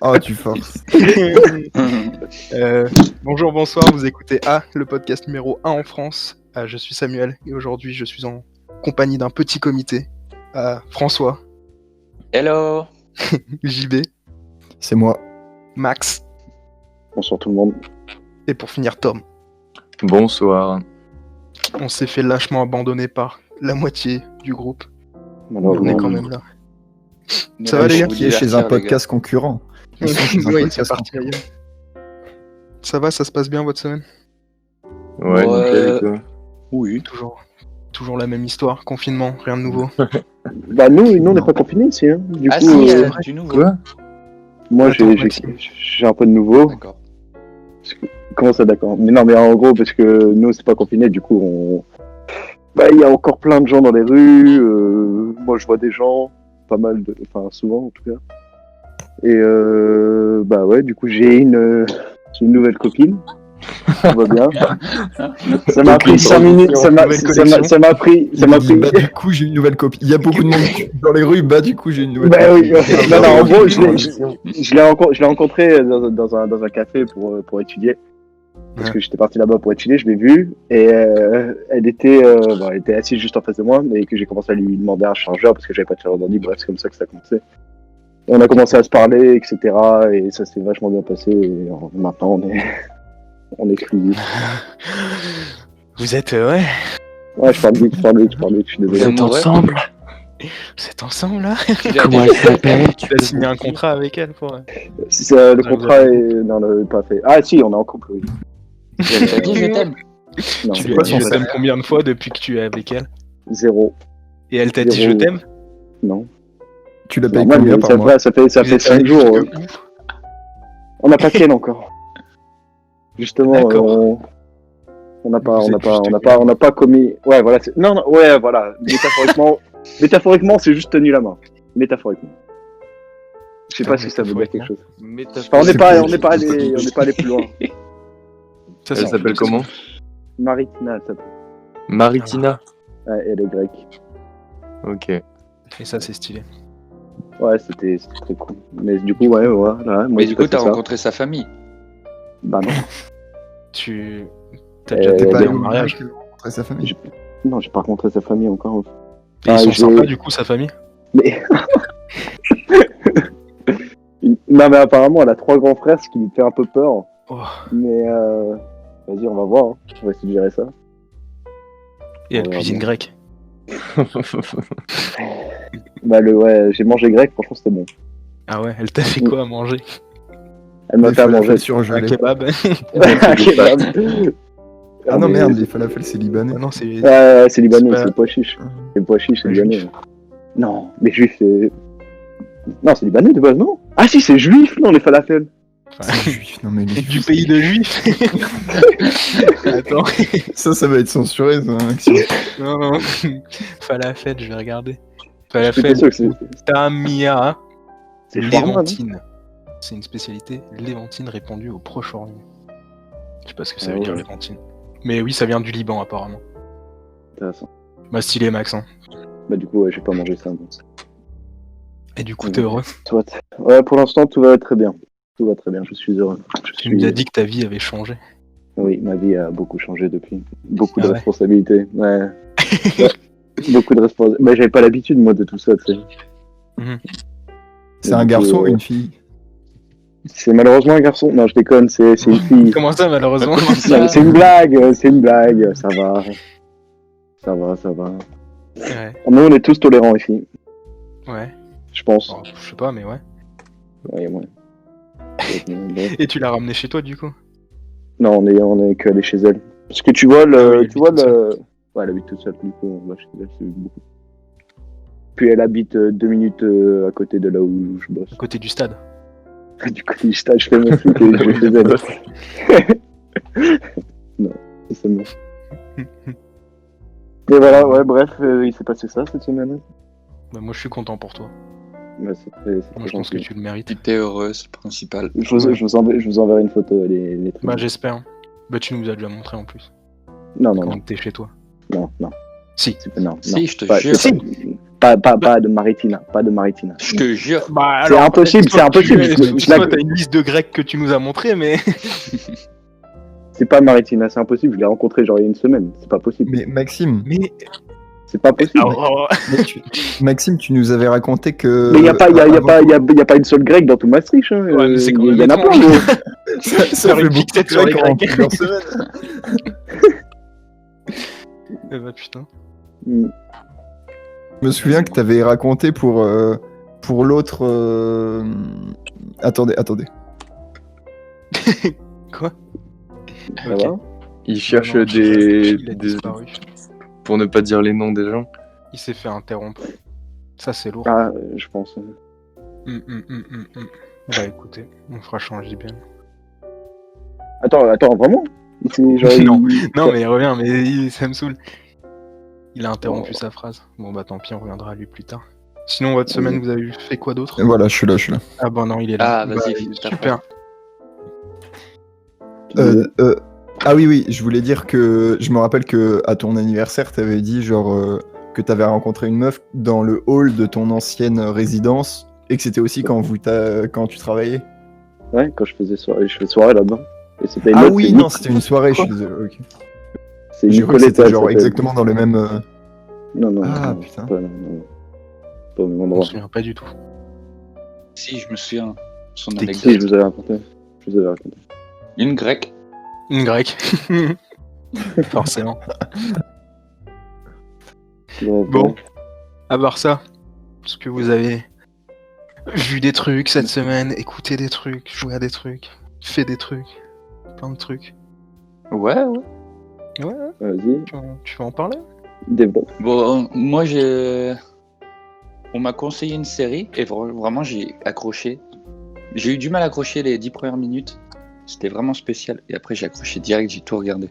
Oh, tu forces. Bonjour, bonsoir, vous écoutez le podcast numéro 1 en France. Je suis Samuel et aujourd'hui je suis en compagnie d'un petit comité. François, Hello. JB, C'est moi. Max Bonsoir tout le monde. et pour finir Tom. Bonsoir. On s'est fait lâchement abandonner par la moitié du groupe. Mais on est Malheureusement, quand même là. Ça va les gars? Qui est chez un podcast concurrent. Ils sont chez un Oui, podcast c'est parti ailleurs. Ça va, ça se passe bien votre semaine? Ouais, nickel et toi? Oui. Toujours la même histoire, confinement, rien de nouveau. Bah nous on n'est pas confinés ici. Hein. Du Ah coup, si, vrai. du nouveau. Quoi? moi Attends, j'ai Maxime. un peu de nouveau. D'accord. Comment ça d'accord? Mais non mais en gros parce que nous c'est pas confiné, du coup il y a encore plein de gens dans les rues. Moi je vois des gens, pas mal enfin souvent en tout cas. Et bah ouais, du coup j'ai une nouvelle copine. Ça va bien. Ça m'a pris 5 minutes. Ça m'a pris. Bah, du coup, j'ai une nouvelle copie. Il y a beaucoup de monde dans les rues. Bah, du coup, j'ai une nouvelle Bah copie. oui. Non, en gros, je l'ai rencontré dans un café pour étudier. Parce que j'étais parti là-bas pour étudier, je l'ai vue. Et elle était assise juste en face de moi. Et que j'ai commencé à lui demander un chargeur parce que j'avais pas de chargeur d'ordi. Bref, c'est comme ça que ça a commencé. Et on a commencé à se parler, etc. Et ça s'est vachement bien passé. Et maintenant, on est exclusif. Vous êtes, ouais, Ouais, je parle vite, je suis désolé. Vous êtes ensemble. vous êtes ensemble là? Comment elle s'appelle? Tu as signé un contrat avec elle pour... Le contrat est... Non, pas fait. Ah si, on est en couple, oui. T'as dit je t'aime. Non, Tu c'est lui pas as dit son je fait. t'aime combien de fois depuis que tu es avec elle? 0. Et elle t'a dit je Zéro. t'aime? Non. Tu l'as C'est payé normal, combien mais par mois? ça fait Vous 5 êtes allés jours. jusque où? On n'a pas Ken encore. Justement, D'accord. on n'a pas, Vous on n'a êtes pas, juste on n'a pas commis. Ouais, voilà. Non, ouais, voilà. Métaphoriquement, c'est juste tenu la main. Métaphoriquement. Je sais pas si ça veut dire quelque chose. Enfin, on n'est pas allé plus loin. Ça, Elle s'appelle comment? Maritina, elle s'appelle. Maritina. Ouais, elle est grecque. Ok. Et ça, c'est stylé. Ouais, c'était très cool. Mais du coup, ouais, voilà. Moi, Mais du coup, c'est t'as ça. rencontré sa famille. Bah non. T'as déjà T'es été pas payé allé en mariage? qu'il a rencontré sa famille. Non, j'ai pas rencontré sa famille encore. Et ils sont j'ai- sympas du coup, sa famille? Mais. Non, mais apparemment, elle a 3 grands frères, ce qui me fait un peu peur. Oh. Mais vas-y, on va voir. Hein. On va essayer de gérer ça. Et elle Ouais, cuisine bon. grecque. Bah, ouais, j'ai mangé grec, franchement, c'était bon. Ah ouais, elle t'a fait quoi à manger? Elle m'a Les fait à falafels manger. Un surgelés. kebab? Un kebab. Ah non, mais- merde, les falafels, c'est libanais. Ah non, c'est... Ouais, c'est libanais, C'est pas- c'est pois chiche. C'est pois chiche, c'est Pas libanais. juif. Non, mais juif, c'est. Non, c'est libanais de base, non? Ah si, c'est juif, non, les falafels. C'est juif. Non, mais les Du juifs, pays de juifs? Attends, ça va être censuré, ça, Maxime. non. Falafel, je vais regarder. Je suis Falafel, sûr que c'est. Tamia, C'est shawarma, non? Léventine. C'est une spécialité léventine répandue au Proche-Orient. Je sais pas ce que ça Ah veut dire, ouais. léventine. Mais oui, ça vient du Liban, apparemment. Intéressant. Bah, stylé, Max. Hein. Bah, du coup, ouais, j'ai pas mangé ça. Donc. Et du coup, t'es heureux? Ouais, pour l'instant, tout va très bien. Tout va très bien, je suis heureux. Tu nous as dit que ta vie avait changé. Oui, ma vie a beaucoup changé depuis. Beaucoup de Ah ouais. responsabilités. Ouais. Ouais, beaucoup de responsabilités. Bah, j'avais pas l'habitude, moi, de tout ça, tu sais. C'est un garçon ou une fille? C'est malheureusement un garçon. Non, je déconne, c'est une fille. Comment ça, malheureusement? Non, mais c'est une blague, ça va. Ça va. Ouais. Nous, on est tous tolérants ici, Ouais. je pense. Oh, je sais pas, mais ouais. Ouais. Et tu l'as ramené chez toi, du coup? Non, on est que allé chez elle. Parce que tu vois, Ah oui, Ouais, elle habite toute seule, du coup, on va chez elle, c'est beaucoup. Puis elle habite 2 minutes à côté de là où je bosse. À côté du stade. Du côté du stage, je fais mon truc et je vais chez elle. Non, c'est ça, non. Mais voilà, ouais, bref, il s'est passé ça cette semaine. Bah, moi, je suis content pour toi. Ouais, c'est très Moi, je pense que gentil. tu le mérites. Tu t'es heureux, c'est le principal. Je vous enverrai une photo, les trucs. Bah, j'espère. Bah, tu nous as déjà montré en plus. Non, Quand t'es chez toi. non. Si. Non. Si, je te Pas- jure. c'est pas- Pas de Maritina. Pas de Maritina. Je te jure. Bah, C'est impossible, c'est impossible. Toi, t'as une liste de Grecs que tu nous as montré, mais. C'est pas Maritina, c'est impossible. Je l'ai rencontré genre il y a une semaine. C'est pas possible. Mais Maxime, C'est pas possible. Maxime, tu nous avais raconté que. Mais y a pas une seule grecque dans tout Maastricht. Hein. Ouais, mais c'est quand Il y en a même plein. étrange. Ça fait une beaucoup petite tête sur les en Grecs. plusieurs semaines. Eh bah putain. Mm. Je me souviens que t'avais raconté pour l'autre. Attendez. Quoi? Ça Ok. va Il cherche Non, il a des... disparu. Pour ne pas dire les noms des gens. Il s'est fait interrompre. Ça, c'est lourd. Ah, je pense. Bah écoutez, on fera changer bien. Attends, vraiment C'est genre, Non. Non, mais il revient, mais ça me saoule. Il a interrompu sa phrase. Bon, bah tant pis, on reviendra à lui plus tard. Sinon, votre semaine, vous avez fait quoi d'autre? Et voilà, je suis là. Ah bah non, il est là. Ah, vas-y, Bah, finis ta super. Ah oui, je voulais dire que je me rappelle que à ton anniversaire, t'avais dit genre que t'avais rencontré une meuf dans le hall de ton ancienne résidence et que c'était aussi quand tu travaillais. Ouais, quand je faisais soirée là-bas. Et c'était une Ah meuf, oui, c'est non, Nick. c'était une soirée, je suis désolé. ok. C'est J'ai cru que Nicoletta. c'était elle genre s'appelle. exactement dans les mêmes. Non. Ah, non, putain. Pas, non. Pas au même Je me endroit. souviens pas du tout. Si, je me souviens. Son T'es anecdote. Si, je vous avais raconté. Une grecque. Une grecque. Forcément. Bon. À part ça, est-ce que vous avez vu des trucs cette semaine, écouté des trucs, joué à des trucs, fait des trucs, plein de trucs? Ouais. Ouais, Vas-y, tu veux en parler? développe. Bon, moi, on m'a conseillé une série et vraiment, j'ai accroché. J'ai eu du mal à accrocher les 10 premières minutes. C'était vraiment spécial. Et après, j'ai accroché direct, j'ai tout regardé.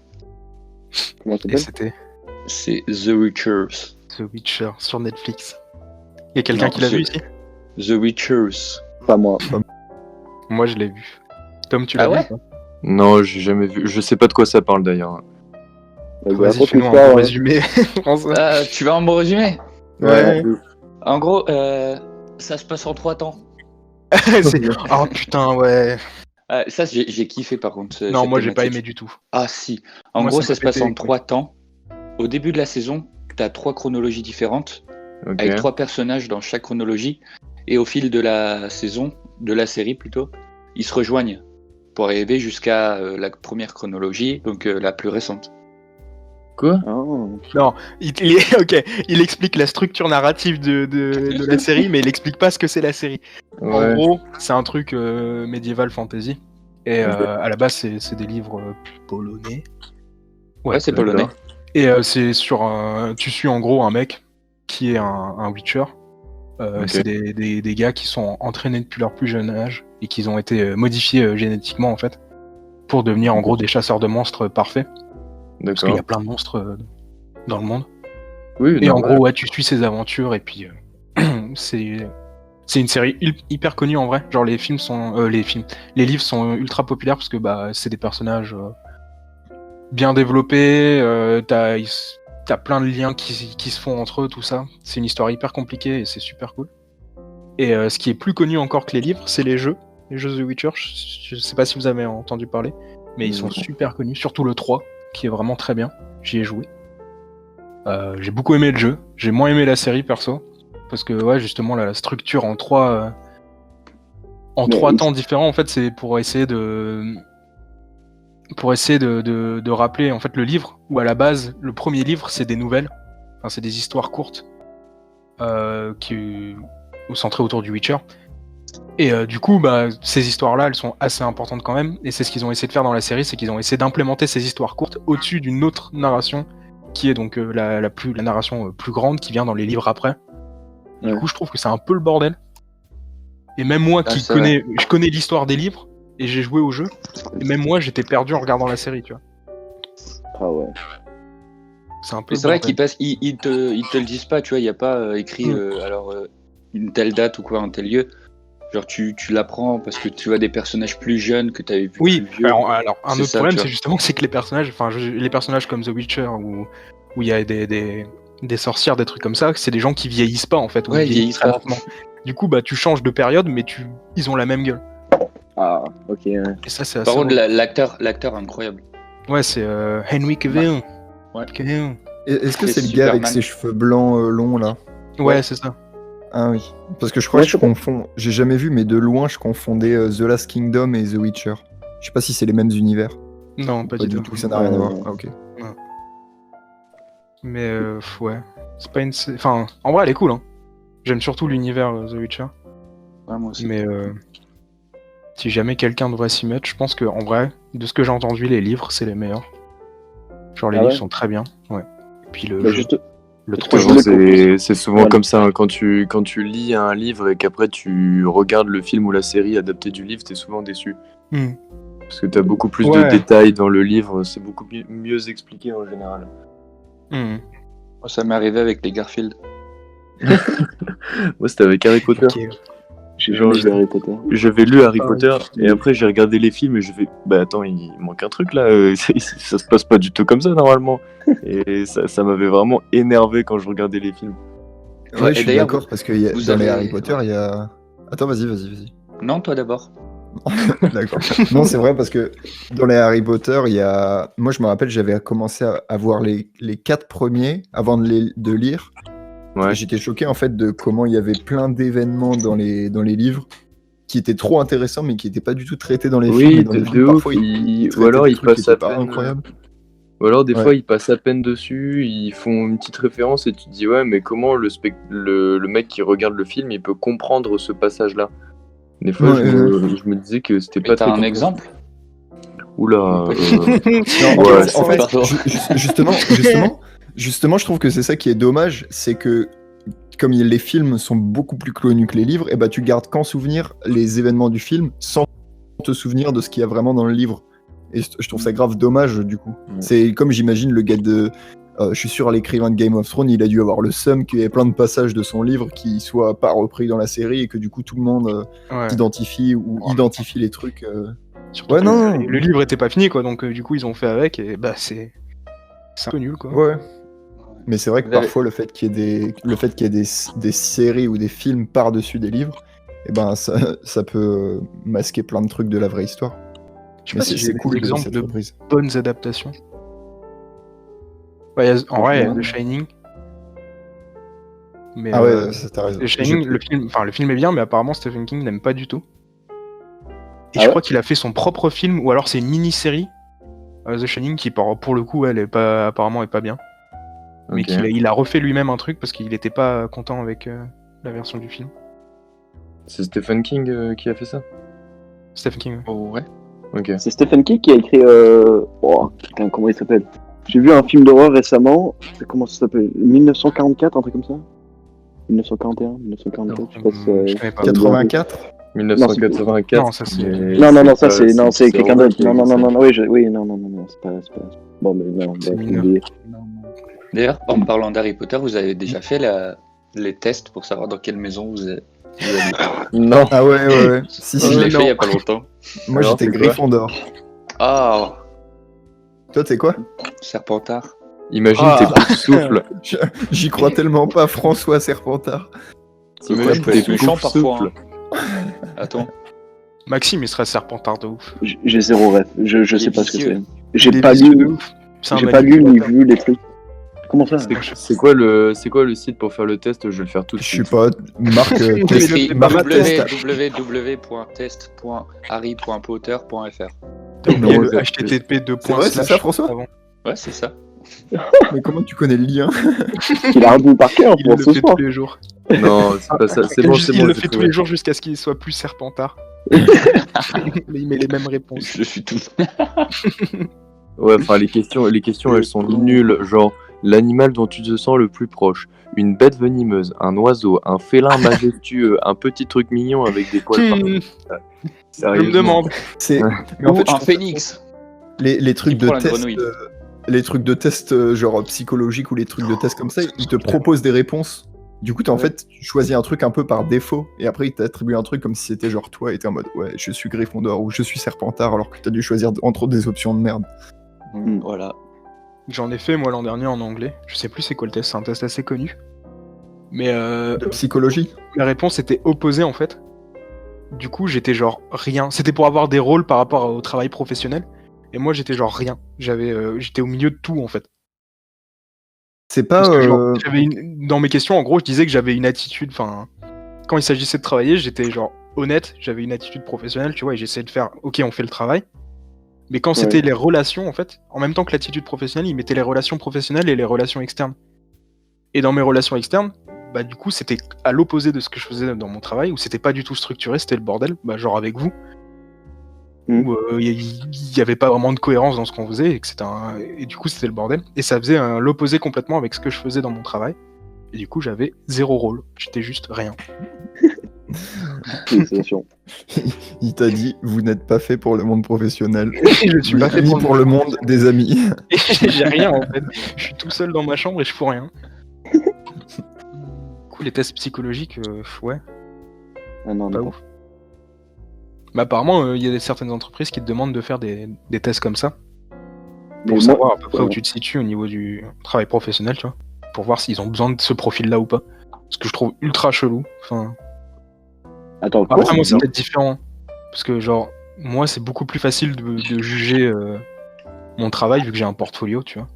Comment ça Et s'appelle c'était C'est The Witchers. The Witcher sur Netflix. Il y a quelqu'un Non, qui l'a vu ici? The Witchers. Pas moi. Moi, je l'ai vu. Tom, tu l'as Ah ouais vu? Non, j'ai jamais vu. Je sais pas de quoi ça parle d'ailleurs. Vas-y, Vas-y, raconte fais-nous un l'histoire, bon hein. résumé. François. Tu vas en me résumer? Ouais. En gros, ça se passe en 3 temps. Oh putain, ouais. Ça, j'ai kiffé par contre. Non, cette moi, j'ai pas thématique. aimé du tout. Ah si. En Moi, gros, ça ça m'a se passe pété en les 3 temps. Au début de la saison, t'as 3 chronologies différentes, Ok. avec 3 personnages dans chaque chronologie. Et au fil de la saison, de la série plutôt, ils se rejoignent pour arriver jusqu'à la première chronologie, donc la plus récente. Quoi? Ah. Il explique la structure narrative de la série, mais il explique pas ce que c'est la série. En Ouais. gros, c'est un truc médiéval fantasy. Et Ok. à la base, c'est des livres polonais. Ouais, c'est d'accord. polonais. Et c'est tu suis en gros un mec qui est un Witcher. Ok. C'est des gars qui sont entraînés depuis leur plus jeune âge et qui ont été modifiés génétiquement en fait pour devenir en gros des chasseurs de monstres parfaits. Parce qu'il y D'accord. a plein de monstres dans le monde. Oui, Et en normal. gros, ouais, tu suis ses aventures et puis c'est une série hyper connue en vrai. Genre les livres sont ultra populaires parce que bah c'est des personnages bien développés. T'as plein de liens qui se font entre eux, tout ça. C'est une histoire hyper compliquée et c'est super cool. Et ce qui est plus connu encore que les livres, c'est les jeux The Witcher. Je sais pas si vous avez entendu parler, mais ils sont super connus, surtout le 3, qui est vraiment très bien. J'y ai joué. J'ai beaucoup aimé le jeu. J'ai moins aimé la série perso, parce que ouais, justement la structure en 3 temps différents, en fait, c'est pour essayer de rappeler en fait le livre, où à la base le premier livre c'est des nouvelles, enfin c'est des histoires courtes qui centrées autour du Witcher. Et du coup, bah, ces histoires-là, elles sont assez importantes quand même. Et c'est ce qu'ils ont essayé de faire dans la série, c'est qu'ils ont essayé d'implémenter ces histoires courtes au-dessus d'une autre narration, qui est donc la narration plus grande, qui vient dans les livres après. Du Ouais. coup, je trouve que c'est un peu le bordel. Et même moi qui c'est vrai. connais l'histoire des livres, et j'ai joué au jeu, et même moi j'étais perdu en regardant la série, tu vois. Ah ouais. C'est un peu Mais le c'est vrai bordel. ils te le disent pas, tu vois, il n'y a pas écrit une telle date ou quoi, un tel lieu. Genre tu l'apprends parce que tu vois des personnages plus jeunes que tu avais vu Oui, plus vieux. alors un C'est autre ça, problème, tu c'est vois. justement c'est que les personnages comme The Witcher, où il y a des des sorcières, des trucs comme ça, c'est des gens qui vieillissent pas en fait, ou Ouais, ils ils vieillissent très pas. lentement. Du coup, bah tu changes de période, mais ils ont la même gueule. Ah, ok. Ouais. Et ça, c'est assez Par contre, drôle. l'acteur incroyable. Ouais, c'est Henry Cavill. Ouais. Cavill. Est-ce que C'est c'est le gars avec Superman. ses cheveux blancs longs là? Ouais, Ouais. c'est ça. Ah oui. Parce que je crois Ouais, que je c'est bon. confonds. J'ai jamais vu, mais de loin, je confondais The Last Kingdom et The Witcher. Je sais pas si c'est les mêmes univers. Non, pas Pas du du tout. tout, ça n'a rien à voir. Ouais. Ah, ok. Mais ouais, c'est pas une. Enfin, en vrai, elle est cool. Hein. J'aime surtout l'univers The Witcher. Ouais, moi aussi. Mais si jamais quelqu'un devrait s'y mettre, je pense que en vrai, de ce que j'ai entendu, les livres, c'est les meilleurs. Genre les Ah livres ouais sont très bien. Ouais. Et puis le Bah, jeu, juste, le parce que 3 je jeux. voulais C'est souvent Voilà. comme ça, hein. Quand tu lis un livre et qu'après tu regardes le film ou la série adaptée du livre, t'es souvent déçu. Hmm. Parce que t'as beaucoup plus Ouais. de détails dans le livre, c'est beaucoup mieux expliqué en général. Hmm. Moi, ça m'est arrivé avec les Garfield. Moi c'était avec Harry Potter. Ok. j'ai Genre, jamais vu Harry Potter. J'avais lu Harry Ah, Potter et après j'ai regardé les films et je fais bah attends il manque un truc là, ça se passe pas du tout comme ça normalement. Et ça m'avait vraiment énervé quand je regardais les films. Ouais, Et je suis d'ailleurs, d'accord parce que vous dans les avez- Harry Potter, il y a. Attends, vas-y. Non, toi d'abord. D'accord. Non, c'est vrai parce que dans les Harry Potter, il y a. Moi, je me rappelle, j'avais commencé à voir les 4 premiers avant de lire. Ouais. Et j'étais choqué en fait de comment il y avait plein d'événements dans les livres qui étaient trop intéressants mais qui n'étaient pas du tout traités dans les films. Oui, Et dans les de films, ouf, parfois, ils ou traitaient alors des ils trucs qui passent à étaient pas peine. incroyables. Ou alors des Ouais. fois ils passent à peine dessus, ils font une petite référence et tu te dis ouais mais comment le mec qui regarde le film il peut comprendre ce passage là. Des fois Ouais, je me disais que c'était Mais pas t'as très un compris. exemple Oula. Non, Ouais, en fait, pardon. justement, je trouve que c'est ça qui est dommage, c'est que comme les films sont beaucoup plus connus que les livres, et bah tu gardes qu'en souvenir les événements du film sans te souvenir de ce qu'il y a vraiment dans le livre. Et je trouve ça grave dommage du coup. Ouais. C'est comme j'imagine le gars de. Je suis sûr, l'écrivain de Game of Thrones, il a dû avoir le seum qu'il y ait plein de passages de son livre qui soient pas repris dans la série et que du coup tout le monde Ouais. s'identifie ou Oh. identifie les trucs. Surtout Ouais, que non. le livre était pas fini, quoi. Donc du coup, ils ont fait avec et bah c'est un peu nul, quoi. Ouais. Mais c'est vrai que Vous avez- parfois le fait qu'il y ait des séries ou des films par-dessus des livres, et ben ça peut masquer plein de trucs de la vraie histoire. Je sais Mais pas si j'ai des cool exemples cette de reprise. bonnes adaptations. Ouais, en vrai, il y a The Shining. Mais Ah ouais, ça t'as raison. The Shining, le film est bien, mais apparemment Stephen King n'aime pas du tout. Et Ah je ouais crois qu'il a fait son propre film, ou alors c'est une mini-série, The Shining, qui pour le coup, elle est pas, apparemment est pas bien. Mais Ok. il a refait lui-même un truc parce qu'il était pas content avec la version du film. C'est Stephen King qui a fait ça. Stephen King. Oh, ouais. Ok. C'est Stephen King qui a écrit. Oh, putain, comment il s'appelle? J'ai vu un film d'horreur récemment. Comment ça s'appelle? 1944, un truc comme ça? 1941, 1944, je sais pas si Non, je connais pas. 84. 1984. Non, ça, c'est- mais Non, ça pas- c'est quelqu'un Orwell d'autre. qui a Non, écrit ça. oui, non, c'est pas. Bon, mais non, C'est bref, mineur. oublié. D'ailleurs, en parlant d'Harry Potter, vous avez déjà fait les tests pour savoir dans quelle maison vous habitez. Non. Ah ouais. Si, Je si. l'ai fait il y a pas longtemps. Moi Alors, j'étais c'est quoi Gryffondor. Ah, Toi t'es quoi? Serpentard. Imagine Ah. tes coups de souffle. J'y crois tellement pas, François Serpentard. Moi, je peux tes être méchant coups de parfois. souffle. Attends. Maxime, il serait Serpentard de ouf. J'ai zéro rêve. Je Il sais est pas ce que vicieux. c'est. J'ai Il est pas vicieux de lu. ouf. C'est un J'ai pas lu ni manipulateur. vu les trucs. Comment ça? C'est quoi le site pour faire le test? Je vais le faire tout de Je sais suite. pas, Marc, Oui, C'est test- écrit Marc test. www.test.harry.potter.fr. T'as oublié Non, le c'est- HTTP C'est vrai, c'est ça, François? avant. Ouais, c'est ça. Mais comment tu connais le lien? Il a retenu par cœur Il pour le ce fait soir. tous les jours. Non, c'est pas ça. C'est bon, c'est il bon. le j'ai fait tous trouvé. les jours jusqu'à ce qu'il soit plus Serpentard. Mais il met les mêmes réponses. Je suis tout. Ouais, enfin les questions elles sont nulles. Genre l'animal dont tu te sens le plus proche, une bête venimeuse, un oiseau, un félin majestueux, un petit truc mignon avec des poils partout. Je me Sérieusement. demande. C'est. Ou Mais en fait, je un trouve ça- phénix. les trucs Qui de prend la test, grenouille. les trucs de test genre psychologiques ou les trucs de test comme ça, ils te proposent des réponses. Du coup, en fait, tu choisis un truc un peu par défaut, et après, ils t'attribuent un truc comme si c'était genre toi, et t'es en mode ouais, je suis Gryffondor ou je suis Serpentard, alors que t'as dû choisir entre des options de merde. Voilà. J'en ai fait moi l'an dernier en anglais. Je sais plus c'est quoi le test, c'est un test assez connu. Mais De psychologie. la réponse était opposée en fait. Du coup, j'étais genre rien. C'était pour avoir des rôles par rapport au travail professionnel. Et moi, j'étais genre rien. J'étais au milieu de tout en fait. C'est pas. Parce que, genre, dans mes questions, en gros, je disais que j'avais une attitude. Enfin, quand il s'agissait de travailler, j'étais genre honnête. J'avais une attitude professionnelle, tu vois, et j'essayais de faire. Ok, on fait le travail. Mais quand c'était les relations, en fait, en même temps que l'attitude professionnelle, il mettait les relations professionnelles et les relations externes. Et dans mes relations externes, bah du coup, c'était à l'opposé de ce que je faisais dans mon travail, où c'était pas du tout structuré, c'était le bordel, bah genre avec vous, où il y avait pas vraiment de cohérence dans ce qu'on faisait, et du coup, c'était le bordel. Et ça faisait l'opposé complètement avec ce que je faisais dans mon travail. Et du coup, j'avais 0 rôle, j'étais juste rien. Félicitations. Il t'a dit, vous n'êtes pas fait pour le monde professionnel. Je suis pas fait ni pour le monde des amis. J'ai rien en fait. Je suis tout seul dans ma chambre et je fous rien. Du coup, les tests psychologiques, ouais, Ah non, pas non. ouf. Mais apparemment, il y a certaines entreprises qui te demandent de faire des tests comme ça. Mais Pour savoir à peu près où ouais. tu te situes au niveau du travail professionnel, tu vois. Pour voir s'ils ont besoin de ce profil-là ou pas. Ce que je trouve ultra chelou. Enfin, Attends, quoi après, moi, c'est peut-être différent. Parce que, genre, moi, c'est beaucoup plus facile de juger mon travail vu que j'ai un portfolio, tu vois.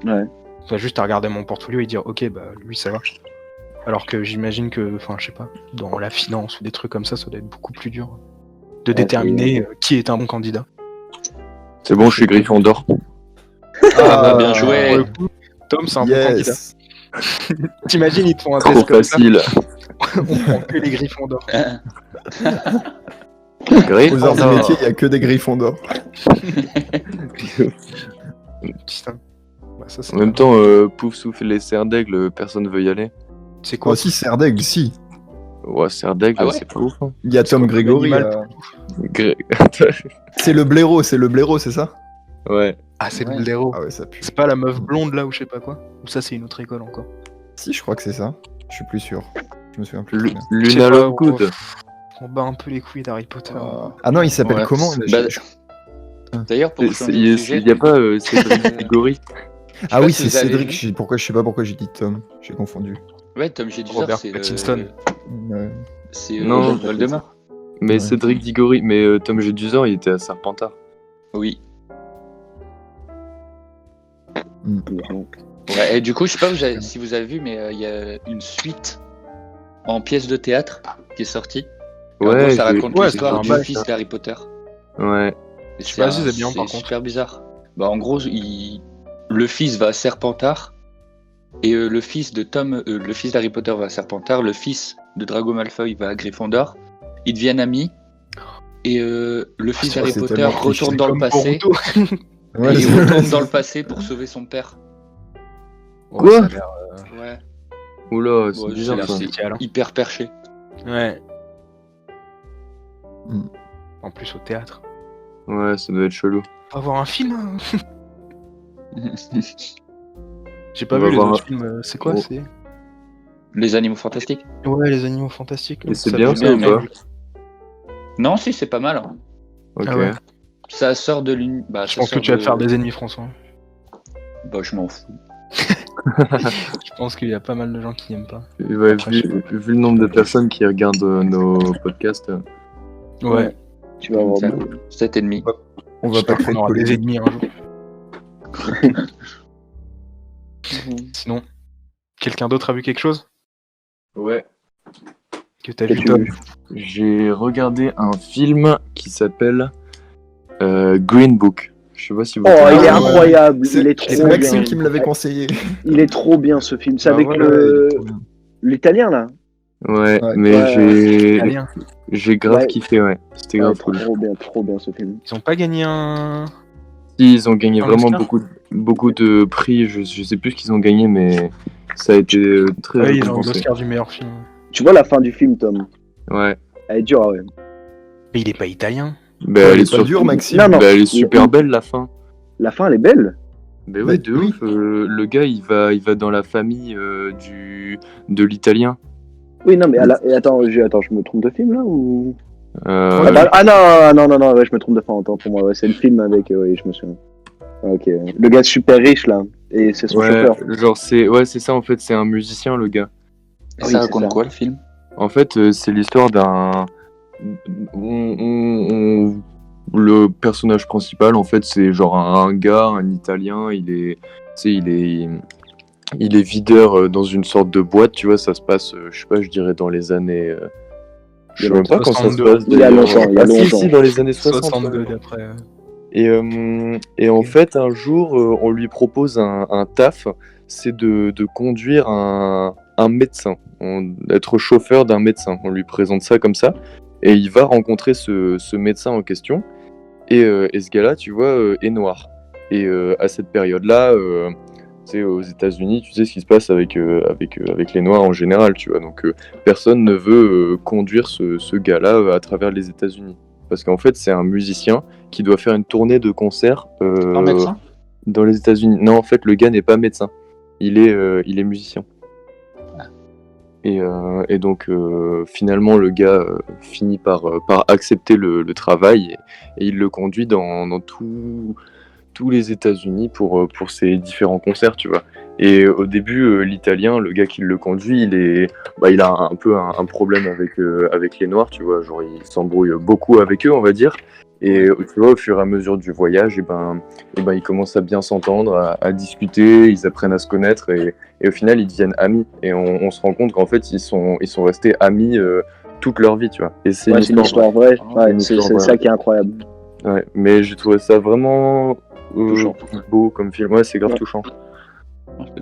Ouais. Enfin, juste à regarder mon portfolio et dire, ok, bah, lui, ça va. Alors que j'imagine que, enfin, je sais pas, dans la finance ou des trucs comme ça doit être beaucoup plus dur de déterminer qui est un bon candidat. C'est bon, je suis Gryffondor. Ah, bien joué. Pour le coup, Tom, c'est un bon candidat. Yes. T'imagines, ils te font un Trop test comme facile. ça, on prend que les griffons d'or. Aux arts et Gryffondor. métiers, il n'y a que des griffons d'or. Putain. Bah, ça, c'est En même temps, pouf souffle les serres d'aigle, personne veut y aller. c'est quoi Oh, si, Serdaigle, si. Ouais, serre d'aigle, Ah ouais c'est pas ouf. Hein. Il y a Tom Grégory. l'animal C'est le blaireau, c'est ça? Ah, c'est Ouais. le blaireau. Ah ouais, ça pue. C'est pas la meuf blonde là ou je sais pas quoi. Ou ça, c'est une autre école encore. Si, je crois que c'est ça. Je suis plus sûr. Je me souviens plus. Lu- très bien. Je sais Luna pas, Lovegood. On bat un peu les couilles d'Harry Potter. Ah non, il s'appelle Ouais. comment Bah, Je- D'ailleurs, pour changer de Il sujet, y a pas Cédric Diggory. Ah pas oui, si c'est vous avez Cédric. vu. Je sais pas pourquoi j'ai dit Tom. J'ai confondu. ouais, Tom Jedusor, Robert c'est Pattinson. Ouais. c'est Non. Voldemort. Mais Ouais. Cédric Diggory, mais Tom Jedusor, il était à Serpentard. Oui. Mm. Ouais, et du coup, je sais pas si vous avez vu, mais il y a une suite en pièce de théâtre qui est sortie. Et en gros, ça raconte Ouais, l'histoire c'est du un bac, fils ça. d'Harry Potter. Ouais. Et sais pas si c'est bien, par contre. super bizarre. Bah, en gros, le fils va à Serpentard. Et le fils de Tom, le fils d'Harry Potter va à Serpentard. Le fils de Drago Malfoy va à Gryffondor. Ils deviennent amis. Et le fils c'est d'Harry c'est Potter tellement cliché. retourne dans le Comme passé. Boruto. Ouais, Et il c'est- retourne dans le passé pour sauver son père. Ouais, ça a l'air, Ouais. Oula, c'est Ouais, bizarre c'est ça. là, spécial, hein. hyper perché. Ouais. Mm. En plus au théâtre. Ouais, ça doit être chelou. On va voir un film. Hein. J'ai pas On vu va les voir autres films. C'est quoi Oh. c'est... Les animaux fantastiques. Ouais, les animaux fantastiques. Et c'est Ça bien fait ça ou bien, pas? Non, si, c'est pas mal. Hein. Ok. Ah ouais. Ça sort de l'une. Bah, Je ça pense que sort tu vas de- te faire des ennemis, François. Bah, je m'en fous. Je pense qu'il y a pas mal de gens qui aiment pas. Ouais, Après, je sais vu le nombre de personnes qui regardent nos podcasts, Ouais. Tu vas avoir. 7,5. On va pas créer de aura des polémique. ennemis un jour. Sinon, quelqu'un d'autre a vu quelque chose ouais. que t'as Que vu, tu Tom? veux. J'ai regardé un film qui s'appelle Green Book. Je sais pas si vous Oh, il est ouais. incroyable. C'est Il est trop c'est Maxime bien. qui me l'avait conseillé. Il est trop bien ce film. C'est Bah avec voilà, Ouais, il est trop bien. l'italien là. Ouais, Ouais. mais Ouais. Italien. j'ai grave Ouais. kiffé, ouais. C'était grave cool. Trop bien ce film. Ils ont pas gagné un. Si, ils ont gagné Un vraiment Oscar beaucoup de prix. Je sais plus ce qu'ils ont gagné, mais ça a été très Ouais, ils ont eu récompensé. l'Oscar du meilleur film. Tu vois la fin du film, Tom. Ouais. Elle est dure, ouais. Mais il est pas italien. Bah, Ouais, elle il est est pas sur- dur, Maxime. Non, non. Bah, elle est super belle la fin. La fin, elle est belle. Bah ouais, Bah, de oui. ouf. Le gars, il va dans la famille de l'italien. Oui, non, mais et attends, je me trompe de film là ou Euh, non, ouais, je me trompe de fin. Attends, pour moi, ouais, c'est le film avec. Oui, je me souviens. Ok. Le gars super riche là, et c'est son Ouais, chauffeur. genre c'est ça en fait, c'est un musicien le gars. Et Ah oui, ça c'est raconte ça. quoi le film? En fait, c'est l'histoire d'un. Le personnage principal, en fait, c'est genre un gars, un Italien. Tu sais, il est videur dans une sorte de boîte. Tu vois, ça se passe, je sais pas, je dirais dans les années. Je sais même pas quand ça se 62. passe. Il y a d'ailleurs. longtemps, il y a Ah, si, longtemps. si, dans les années 60. 62 ouais. d'après. Et en fait, un jour, on lui propose un taf, c'est de conduire un médecin, d'être chauffeur d'un médecin. On lui présente ça comme ça, et il va rencontrer ce médecin en question, et ce gars-là, tu vois, est noir. Et à cette période-là, tu sais, aux États-Unis, tu sais ce qui se passe avec les noirs en général, tu vois. Donc, personne ne veut conduire ce gars-là à travers les États-Unis. Parce qu'en fait, c'est un musicien qui doit faire une tournée de concerts Un médecin? dans les États-Unis. Non, en fait, le gars n'est pas médecin. Il est musicien. Et donc, finalement, le gars finit par accepter le travail et il le conduit dans tous les États-Unis pour ses différents concerts, tu vois. Et au début, l'Italien, le gars qui le conduit, il a un peu un problème avec les Noirs, tu vois. Genre, il s'embrouille beaucoup avec eux, on va dire. Et tu vois, au fur et à mesure du voyage, ils commencent à bien s'entendre, à discuter, ils apprennent à se connaître et au final, ils deviennent amis. Et on se rend compte qu'en fait, ils sont restés amis toute leur vie, tu vois. Et c'est Ouais, c'est une histoire vraie. Ouais, une c'est histoire ça qui est incroyable. Ouais, mais j'ai trouvé ça vraiment Touchant. beau comme film. Ouais, c'est grave Ouais. touchant.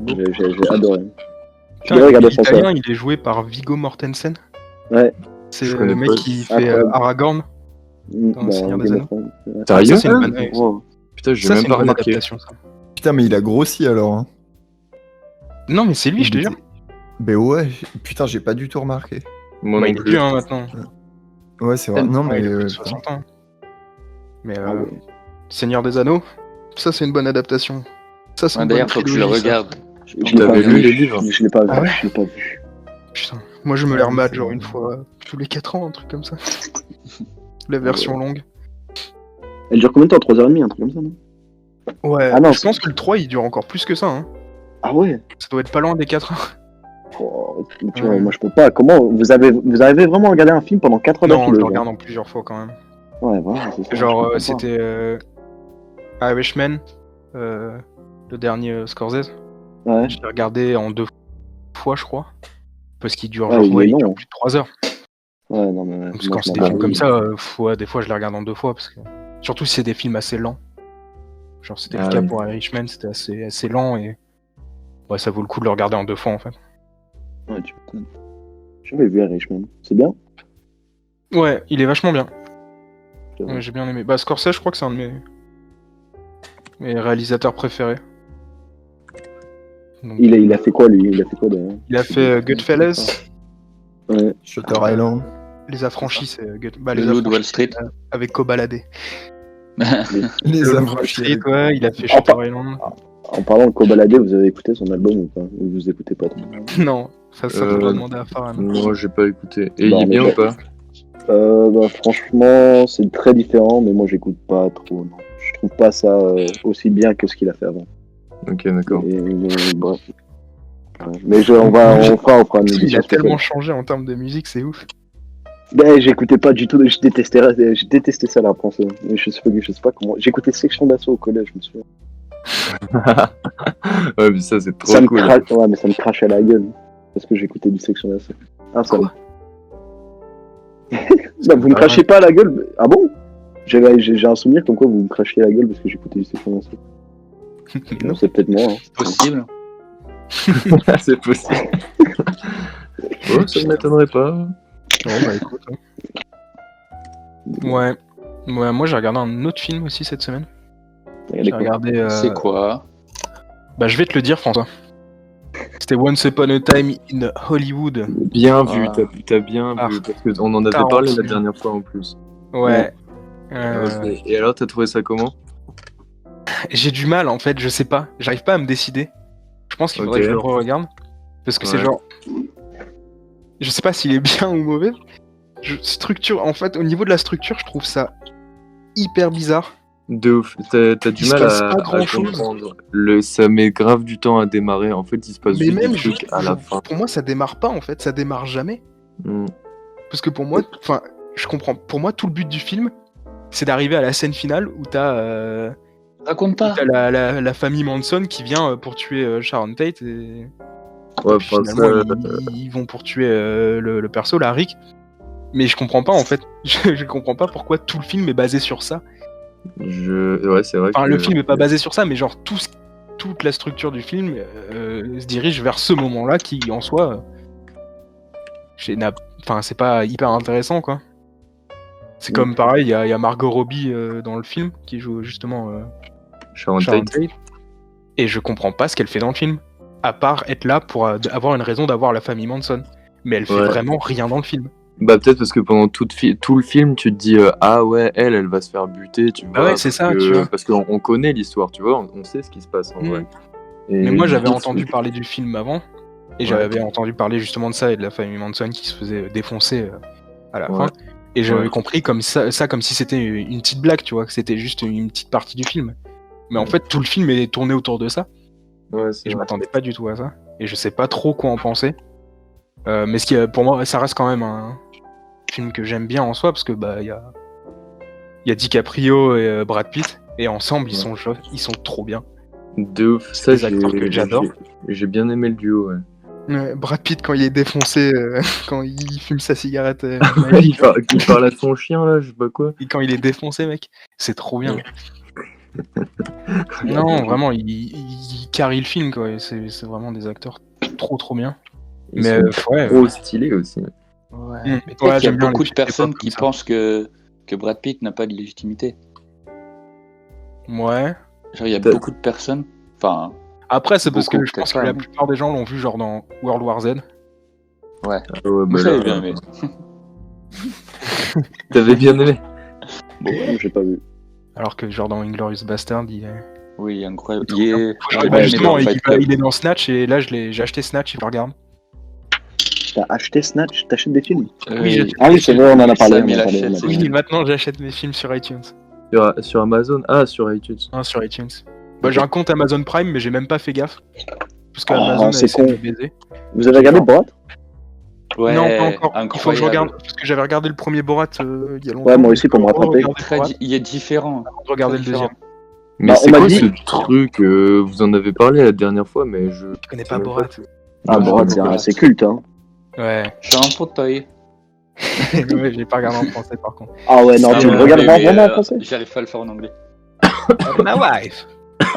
J'ai adoré. Je Putain, devrais regarder ça. L'Italien, il est joué par Viggo Mortensen. Ouais. C'est Je le connais mec pas. qui fait Incroyable. Aragorn. Dans Le Seigneur des Game Anneaux. of Thrones. Ouais. Sérieux Ça, c'est une bonne, ouais, Wow. Putain, j'ai ça, même c'est pas une bonne remarqué. adaptation. Ça. Putain, mais il a grossi alors. Hein. Non, mais c'est lui, je te jure. Ben ouais, putain, j'ai pas du tout remarqué. Moi Bah, non il est plus. vieux hein, maintenant. Ouais, c'est vrai. Non, Ouais, mais. il a plus de putain. 60 ans. Mais Ah ouais. Seigneur des Anneaux, ça, c'est une bonne adaptation. Ça, c'est Ouais, une d'ailleurs, bonne faut que je le trilogie, ça. regarde. Je l'ai pas T'avais vu. lu les livres? Je l'ai pas vu. Ah ouais Je l'ai pas vu. Putain, moi je me Ah les oui, remate c'est genre vrai. une fois tous les 4 ans, un truc comme ça. La version longue. Elle dure combien de temps? 3h30, un truc comme ça, non? Ouais, Ah non, je pense que le 3 il dure encore plus que ça. Hein. Ah ouais. Ça doit être pas loin des 4 heures. Oh, tu vois, Ouais. moi je peux pas. Comment vous avez vraiment regardé un film pendant 4 heures Non, je d'affilée, le genre regarde en plusieurs fois quand même. Ouais, voilà, c'est ça. Genre, je comprends pas. c'était Irishman, le dernier Scorsese. Ouais. Je l'ai regardé en 2 fois, je crois. Parce qu'il dure, Ouais, genre, il ouais, est il long. dure plus de 3 heures. Ouais, non, mais. Parce que moi, quand je c'est des m'en films bats. comme ça, ouais, des fois je les regarde en 2 fois. Parce que... Surtout si c'est des films assez lents. Genre, c'était le Ah cas oui. pour Irishman, c'était assez lent et. Ouais, ça vaut le coup de le regarder en 2 fois en fait. Ouais, tu m'étonnes. J'avais vu Irishman. C'est bien. Ouais, il est vachement bien. C'est vrai. Ouais, j'ai bien aimé. Bah, Scorsese, je crois que c'est un de mes réalisateurs préférés. Donc, Il a fait quoi, lui? Il a fait quoi, d'ailleurs? il a fait Goodfellas, Ouais. Shutter Island. Les Affranchis, c'est Les Le Loup de Wall Affranchis, Street. avec Kobalade. Les Le Loup de Wall Affranchis. Street, ouais, il a fait Ah, Shutter pas- Island. En parlant de Kobalade, vous avez écouté son album ou pas? Ou vous écoutez pas trop? Non, ça faut Euh, pas demander à Farhan. Moi, j'ai pas écouté. Et Bon, il est bien mais ou pas? Bah, franchement, c'est très différent, mais moi j'écoute pas trop. Non. Je trouve pas ça aussi bien que ce qu'il a fait avant. Ok, d'accord. Bref. Ouais. Mais on fera une Il édition a tellement spéciale. changé en termes de musique, c'est ouf. Ben, j'écoutais pas du tout, je détestais ça la français. Mais je sais pas comment. J'écoutais Section d'Assaut au collège, je me souviens. Ouais, mais ça, c'est trop Ça me cool. ouais, mais ça me crachait à la gueule. Parce que j'écoutais du Section d'Assaut. Ah, ça. Quoi Bah, vous me crachez pas à la gueule? Ah bon? J'ai un souvenir comme quoi vous me crachiez à la gueule parce que j'écoutais du Section d'Assaut. Non. Non, c'est peut-être moi. Hein. Possible. C'est possible. Oh, ça ne m'étonnerait pas. Bon, bah écoute. Ouais. Ouais, moi j'ai regardé un autre film aussi cette semaine. Regardez J'ai quoi. regardé. C'est quoi? Bah je vais te le dire, François. C'était Once Upon a Time in Hollywood. Bien vu, Ah. t'as bien Ah. vu. Parce qu'on en avait Tarantino. parlé la dernière fois en plus. Ouais. Ok. Et alors, t'as trouvé ça comment? J'ai du mal en fait, je sais pas. J'arrive pas à me décider. Je pense qu'il faudrait Ok. que je le re-regarde. Parce que c'est Ouais. genre. Je sais pas s'il est bien ou mauvais. En fait, au niveau de la structure, je trouve ça hyper bizarre. De ouf. T'as du Il se mal passe à pas grand-chose. comprendre. Ça met grave du temps à démarrer. En fait, il se passe Mais juste même, des trucs à la fin. pour moi, ça démarre pas en fait, ça démarre jamais. Mm. Parce que pour moi, enfin, je comprends. Pour moi, tout le but du film, c'est d'arriver à la scène finale où t'as Raconte pas. la famille Manson qui vient pour tuer Sharon Tate et Ouais, puis enfin, finalement ça, ils vont pour tuer le perso, la Rick. Mais je comprends pas en fait. Je comprends pas pourquoi tout le film est basé sur ça. ouais, c'est vrai Enfin, que le film est pas basé sur ça, mais genre toute la structure du film se dirige vers ce moment-là qui, en soi, enfin, c'est pas hyper intéressant, quoi. C'est comme pareil, il y a Margot Robbie dans le film qui joue justement Sharon Sharon Tate. Tate, et je comprends pas ce qu'elle fait dans le film, à part être là pour avoir une raison d'avoir la famille Manson. Mais elle fait Ouais. vraiment rien dans le film. Bah peut-être parce que pendant tout le film, tu te dis ah ouais, elle va se faire buter, tu Bah vois. ouais, c'est parce ça, que- tu vois. Parce qu'on connaît l'histoire, tu vois, on sait ce qui se passe en Mm. vrai. Mais moi, j'avais du coup, entendu parler du film avant, et Ouais. j'avais entendu parler justement de ça et de la famille Manson qui se faisait défoncer à la Ouais. fin. Et j'avais Ouais. compris comme ça comme si c'était une petite blague, tu vois, que c'était juste une petite partie du film. Mais en fait, tout le film est tourné autour de ça, Ouais, c'est et je vrai. m'attendais pas du tout à ça. Et je sais pas trop quoi en penser. Mais pour moi, ça reste quand même un film que j'aime bien en soi, parce que bah il y a DiCaprio et Brad Pitt, et ensemble ils sont trop bien. De ouf. C'est Ça, des acteurs que j'adore. J'ai bien aimé le duo, ouais. Ouais, Brad Pitt quand il est défoncé, quand il fume sa cigarette, il parle à son chien là, je sais pas quoi. et quand il est défoncé, mec, c'est trop bien. Non, vraiment, il carry le film, quoi. et C'est vraiment des acteurs trop bien. Ils Mais sont ouais, trop stylés aussi. Ouais. Mm. Mais Ouais, peut-être qu'il y a j'aime bien beaucoup les de personnes films qui comme ça. pensent que Brad Pitt n'a pas de légitimité. Ouais. Genre, il y a Peut-être. beaucoup de personnes. Enfin, Après, c'est parce que Beaucoup, je pense peut-être que la pas, mais- plupart des gens l'ont vu genre dans World War Z. ouais. Ah ouais, Moi, bah j'avais là, bien aimé. T'avais bien aimé. Bon, Ouais, j'ai pas vu. Alors que genre dans Inglourious Bastard, il est... oui, incroyable. Il est Il trop est. Bah, Ouais, mais justement, dans Fight Club. il est dans Snatch, et là j'ai acheté Snatch, il le regarde. T'as acheté Snatch? T'achètes des films? Oui, j'ai- Ah oui, c'est vrai, on en a parlé. Sam, on en il a parlé, achète on a ses parlé. Oui, maintenant j'achète mes films sur iTunes. Sur Amazon. Ah, sur iTunes. Hein, sur iTunes. Bah, j'ai un compte Amazon Prime, mais j'ai même pas fait gaffe. Parce que Ah, Amazon a c'est essayé de me con. baiser. Vous avez regardé Borat? Ouais, Non, pas encore. incroyable. Il faut que je regarde, parce que j'avais regardé le premier Borat il y a longtemps. Ouais, moi aussi, pour me Faut rattraper. regarder Très Borat il est différent. avant de regarder le Très deuxième. différent. Mais Bah, c'est on m'a quoi dit- ce truc Vous en avez parlé la dernière fois, mais je. Je connais sais pas même Borat. Ah, Ouais, Borat, Borat. c'est culte, hein. Ouais. Je suis un fauteuil. Ouais, j'ai pas regardé en français par contre. Ah ouais, non, Ah, tu ouais, le regardes mais, vraiment en français? J'arrive pas à le faire en anglais. My wife.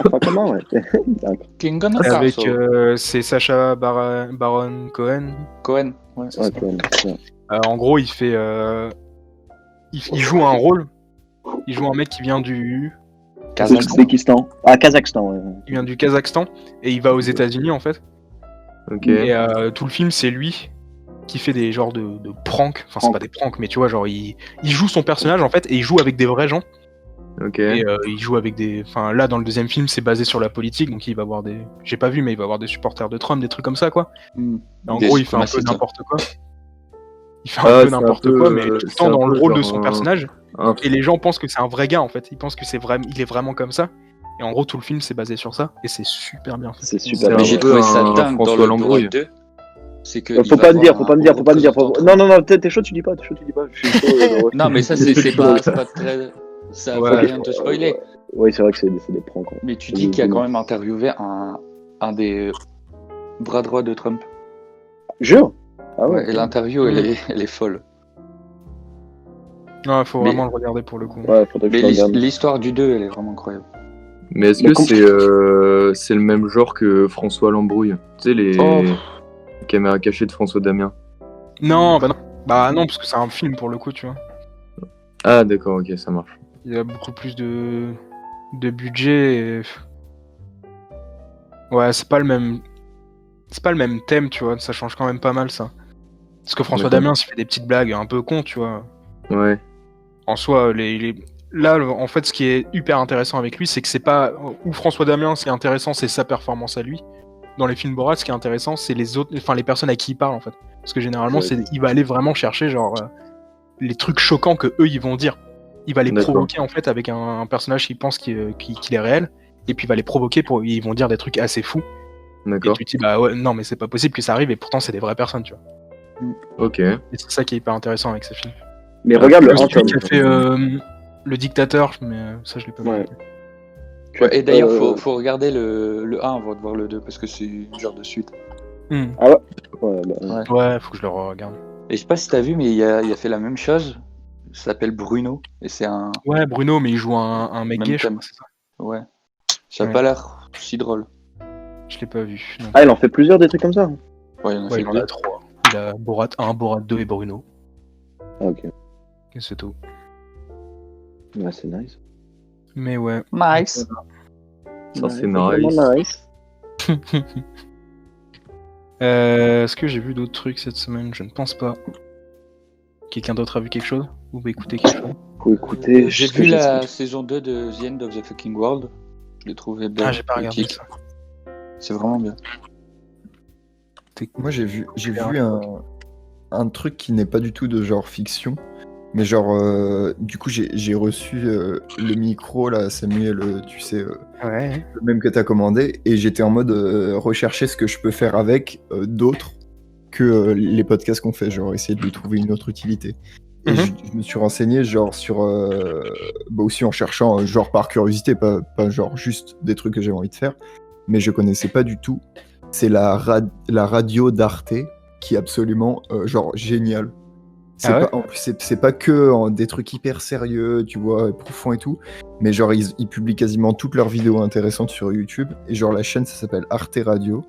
Enfin, comment, ouais. D'accord. King on the Avec Castle. c'est Sacha Baron Cohen. Cohen. Ouais, c'est Ouais, ça. tu vois, ouais. En gros, il fait, il joue un rôle. Il joue un mec qui vient du Ouzbékistan. Ah, Kazakhstan, ouais. qui vient du Kazakhstan, et il va aux États-Unis en fait. Ok. Et tout le film, c'est lui qui fait des genres de pranks. Enfin, c'est pas des pranks, mais tu vois, genre il joue son personnage en fait, et il joue avec des vrais gens. Ok. Et il joue avec des. Enfin, là, dans le deuxième film, c'est basé sur la politique, donc il va avoir des. J'ai pas vu, mais il va avoir des supporters de Trump, des trucs comme ça, quoi. Hmm. En Des gros, il fait un peu suprémacistes. n'importe quoi. Il fait Ah, un peu c'est un n'importe peu, quoi, mais tout le c'est temps un dans le peu rôle de genre son personnage. Un- Et les gens pensent que c'est un vrai gars, en fait. Ils pensent que il est vraiment comme ça. Et en gros, tout le film, c'est basé sur ça. Et c'est super bien fait. C'est C'est super. un Mais j'ai peu trouvé ça un dingue dans François le Borat Lambrouille. 2. C'est que. Faut pas me dire, faut pas me dire, faut pas me dire. Non, non, non, t'es chaud, tu dis pas, t'es chaud, tu dis pas. Je suis chaud. Non, mais ça, c'est pas très. Ça Ouais. va rien te spoiler. Oui, c'est vrai que c'est des pranks, quoi. Mais tu dis qu'il a quand même interviewé un des bras droits de Trump. Jure? Ah Ouais, ouais. et l'interview, elle est folle. Non, faut Mais- vraiment le regarder pour le coup. Ouais, faudrait que Mais je regarde. l'histoire du 2, elle est vraiment incroyable. Mais est-ce Mais que c'est le même genre que François Lambrouille? Tu sais, les Oh. caméras cachées de François Damien. Non, bah non. Bah non, parce que c'est un film pour le coup, tu vois. Ah, d'accord, ok, ça marche. Il y a beaucoup plus de budget. Ouais, c'est pas le même thème, tu vois. Ça change quand même pas mal, ça. Parce que François D'accord. Damiens, il fait des petites blagues un peu cons, tu vois. Ouais. En soi, là, en fait, ce qui est hyper intéressant avec lui, c'est que c'est pas où François Damiens, c'est intéressant, c'est sa performance à lui. Dans les films Borat, ce qui est intéressant, c'est les autres, enfin les personnes à qui il parle, en fait. Parce que généralement, Ouais. il va aller vraiment chercher genre les trucs choquants que eux ils vont dire. Il va les D'accord. provoquer en fait avec un personnage qui pense qu'il est réel, et puis il va les provoquer ils vont dire des trucs assez fous. Et D'accord. tu te dis bah ouais, non mais c'est pas possible que ça arrive, et pourtant c'est des vraies personnes, tu vois. Ok. Et c'est ça qui est hyper intéressant avec ces films. Mais regarde le 1, Celui qui a fait le dictateur, mais ça je l'ai pas vu. Ouais. Ouais, et d'ailleurs, faut regarder le 1 avant de voir le 2 parce que c'est une genre de suite. Ouais, bah, Ouais, faut que je le regarde. Et je sais pas si t'as vu, mais il a fait la même chose. Il s'appelle Bruno et c'est un Ouais, Bruno, mais il joue un mec Même gay, je thème. crois, c'est ça. ouais. Ça a Ouais. pas l'air si drôle. Je l'ai pas vu. Non. Ah, il en fait plusieurs des trucs comme ça. Ouais, il en a Ouais, fait il en deux. a 3. Il a Borat 1, Borat 2 et Bruno. Ah, ok. Et c'est tout. Ouais, c'est nice. Mais ouais. Nice. Ça, c'est vraiment nice. nice. Est-ce que j'ai vu d'autres trucs cette semaine? Je ne pense pas. Quelqu'un d'autre a vu quelque chose? Ou écouté quelque chose? Faut écouter. J'ai ce que vu j'ai- la saison 2 de The End of the Fucking World. Je l'ai trouvé bien. Ah, j'ai pas regardé poétique. ça. C'est vraiment bien. Moi, j'ai vu un truc qui n'est pas du tout de genre fiction, mais genre, du coup, j'ai reçu le micro, là, Samuel, tu sais, Ouais. le même que t'as commandé, et j'étais en mode rechercher ce que je peux faire avec d'autres que les podcasts qu'on fait, genre essayer de lui trouver une autre utilité. Et Mhm. je me suis renseigné genre sur bah aussi en cherchant genre par curiosité, pas genre juste des trucs que j'avais envie de faire, mais je connaissais pas du tout. C'est la radio d'Arte qui est absolument genre géniale. C'est Ah ouais pas, en plus, c'est pas que des trucs hyper sérieux, tu vois, profonds et tout, mais genre ils publient quasiment toutes leurs vidéos intéressantes sur YouTube, et genre la chaîne ça s'appelle Arte Radio.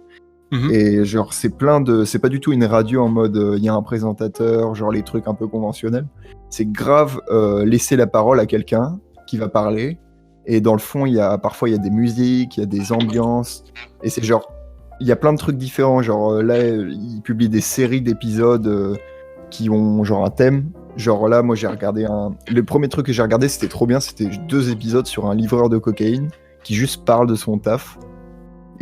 Mhm. Et genre c'est pas du tout une radio en mode il y a un présentateur, genre les trucs un peu conventionnels. C'est grave laisser la parole à quelqu'un qui va parler, et dans le fond parfois il y a des musiques, il y a des ambiances, et c'est genre il y a plein de trucs différents, genre là ils publient des séries d'épisodes qui ont genre un thème. Genre là moi j'ai regardé le premier truc que j'ai regardé, c'était trop bien, c'était 2 épisodes sur un livreur de cocaïne qui juste parle de son taf.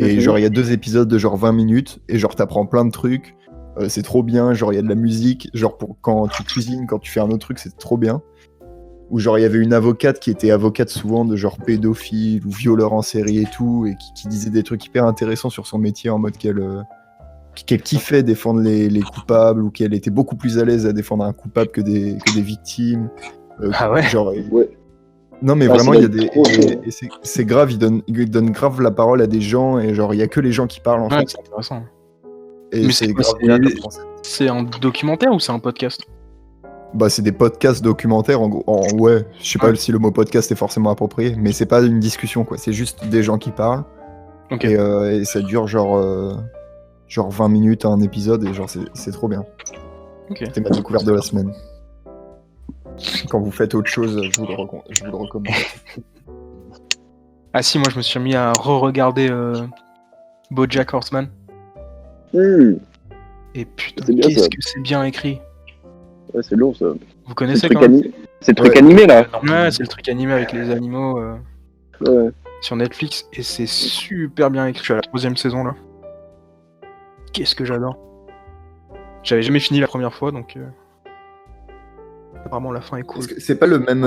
Et Mhm. genre, il y a 2 épisodes de genre 20 minutes, et genre, t'apprends plein de trucs. C'est trop bien. Genre, il y a de la musique. Genre, pour quand tu cuisines, quand tu fais un autre truc, c'est trop bien. Ou genre, il y avait une avocate qui était avocate souvent de genre pédophile ou violeur en série et tout, et qui disait des trucs hyper intéressants sur son métier, en mode qu'elle kiffait défendre les coupables, ou qu'elle était beaucoup plus à l'aise à défendre un coupable que des victimes. Ah ouais Genre, Ouais. non mais Ah, vraiment ça il y a doit des être trop chaud. et c'est grave, il donne grave la parole à des gens, et genre il y a que les gens qui parlent en Ouais, fait, c'est intéressant. et Mais c'est c'est quoi, grave c'est- bien comme concept. C'est un documentaire ou c'est un podcast? Bah c'est des podcasts documentaires en gros. Ouais, je sais pas Ouais. si le mot podcast est forcément approprié, mais c'est pas une discussion quoi, c'est juste des gens qui parlent, Ok. et ça dure genre 20 minutes un épisode, et genre c'est trop bien. Ok. C'était ma découverte de la semaine. Quand vous faites autre chose, je vous le recommande. Ah si, moi je me suis mis à re-regarder BoJack Horseman. Et putain, C'est bien, qu'est-ce ça. que c'est bien écrit. Ouais, c'est lourd ça. Vous C'est connaissez le quand truc, même? c'est le truc Ouais. animé là. Ouais, c'est le truc animé avec les animaux Ouais. sur Netflix, et c'est super bien écrit. Je suis à la 3e saison là. Qu'est-ce que j'adore. J'avais jamais fini la première fois, donc apparemment la fin est cool. Est-ce que c'est pas le même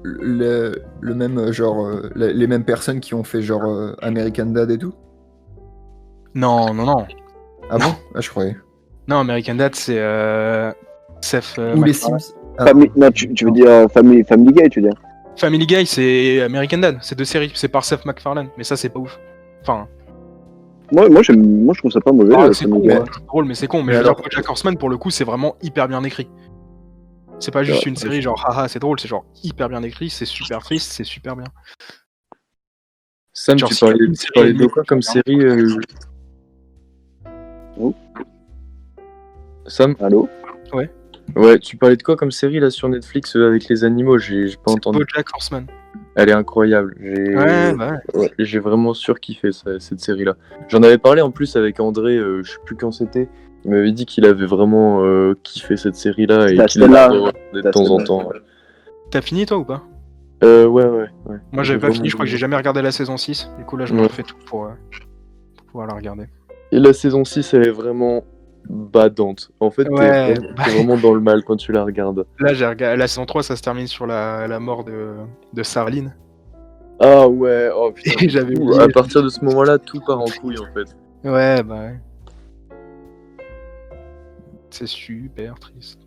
le même genre les mêmes personnes qui ont fait genre American Dad et tout? Non, non, non. Ah bon? Ah je croyais. Non, American Dad, c'est Seth Ou les MacFarlane. Sims. Ah, Non, tu veux dire Family Guy, tu veux dire. Family Guy, c'est American Dad. C'est 2 séries. C'est par Seth MacFarlane. Mais ça, c'est pas ouf. Enfin, Moi, je trouve ça pas mauvais. c'est Family con, Guy. c'est drôle, mais c'est con. Mais Mais je veux dire, alors- BoJack Horseman, pour le coup, c'est vraiment hyper bien écrit. C'est pas juste Ouais, une série genre haha, c'est drôle. C'est genre hyper bien écrit. C'est super triste. C'est super bien. Sam, Genre, tu si parlais, une tu série parlais de animée, quoi comme tu vois, série Oh. Sam? Allô. Ouais, tu parlais de quoi comme série là sur Netflix avec les animaux? J'ai pas C'est entendu. BoJack Horseman. Elle est incroyable. Ouais, bah ouais. Ouais, j'ai vraiment surkiffé cette série-là. J'en avais parlé en plus avec André, je sais plus quand c'était. Il m'avait dit qu'il avait vraiment kiffé cette série-là et La qu'il celle-là. la regardait de La temps en celle-là. temps. T'as fini toi ou pas? Ouais. Moi, j'avais pas fini. Je crois que j'ai jamais regardé la saison 6. Du coup, là, je me Ouais. refais tout pour pouvoir la regarder. Et la saison 6, elle est vraiment badante. En fait, Ouais, t'es vraiment dans le mal quand tu la regardes. Là, j'ai regardé la saison 3, ça se termine sur la mort de Sarline. Ah ouais, oh putain. Et j'avais Tout, oublié. à partir de ce moment-là, tout part en couille en fait. Ouais, bah ouais. C'est super triste.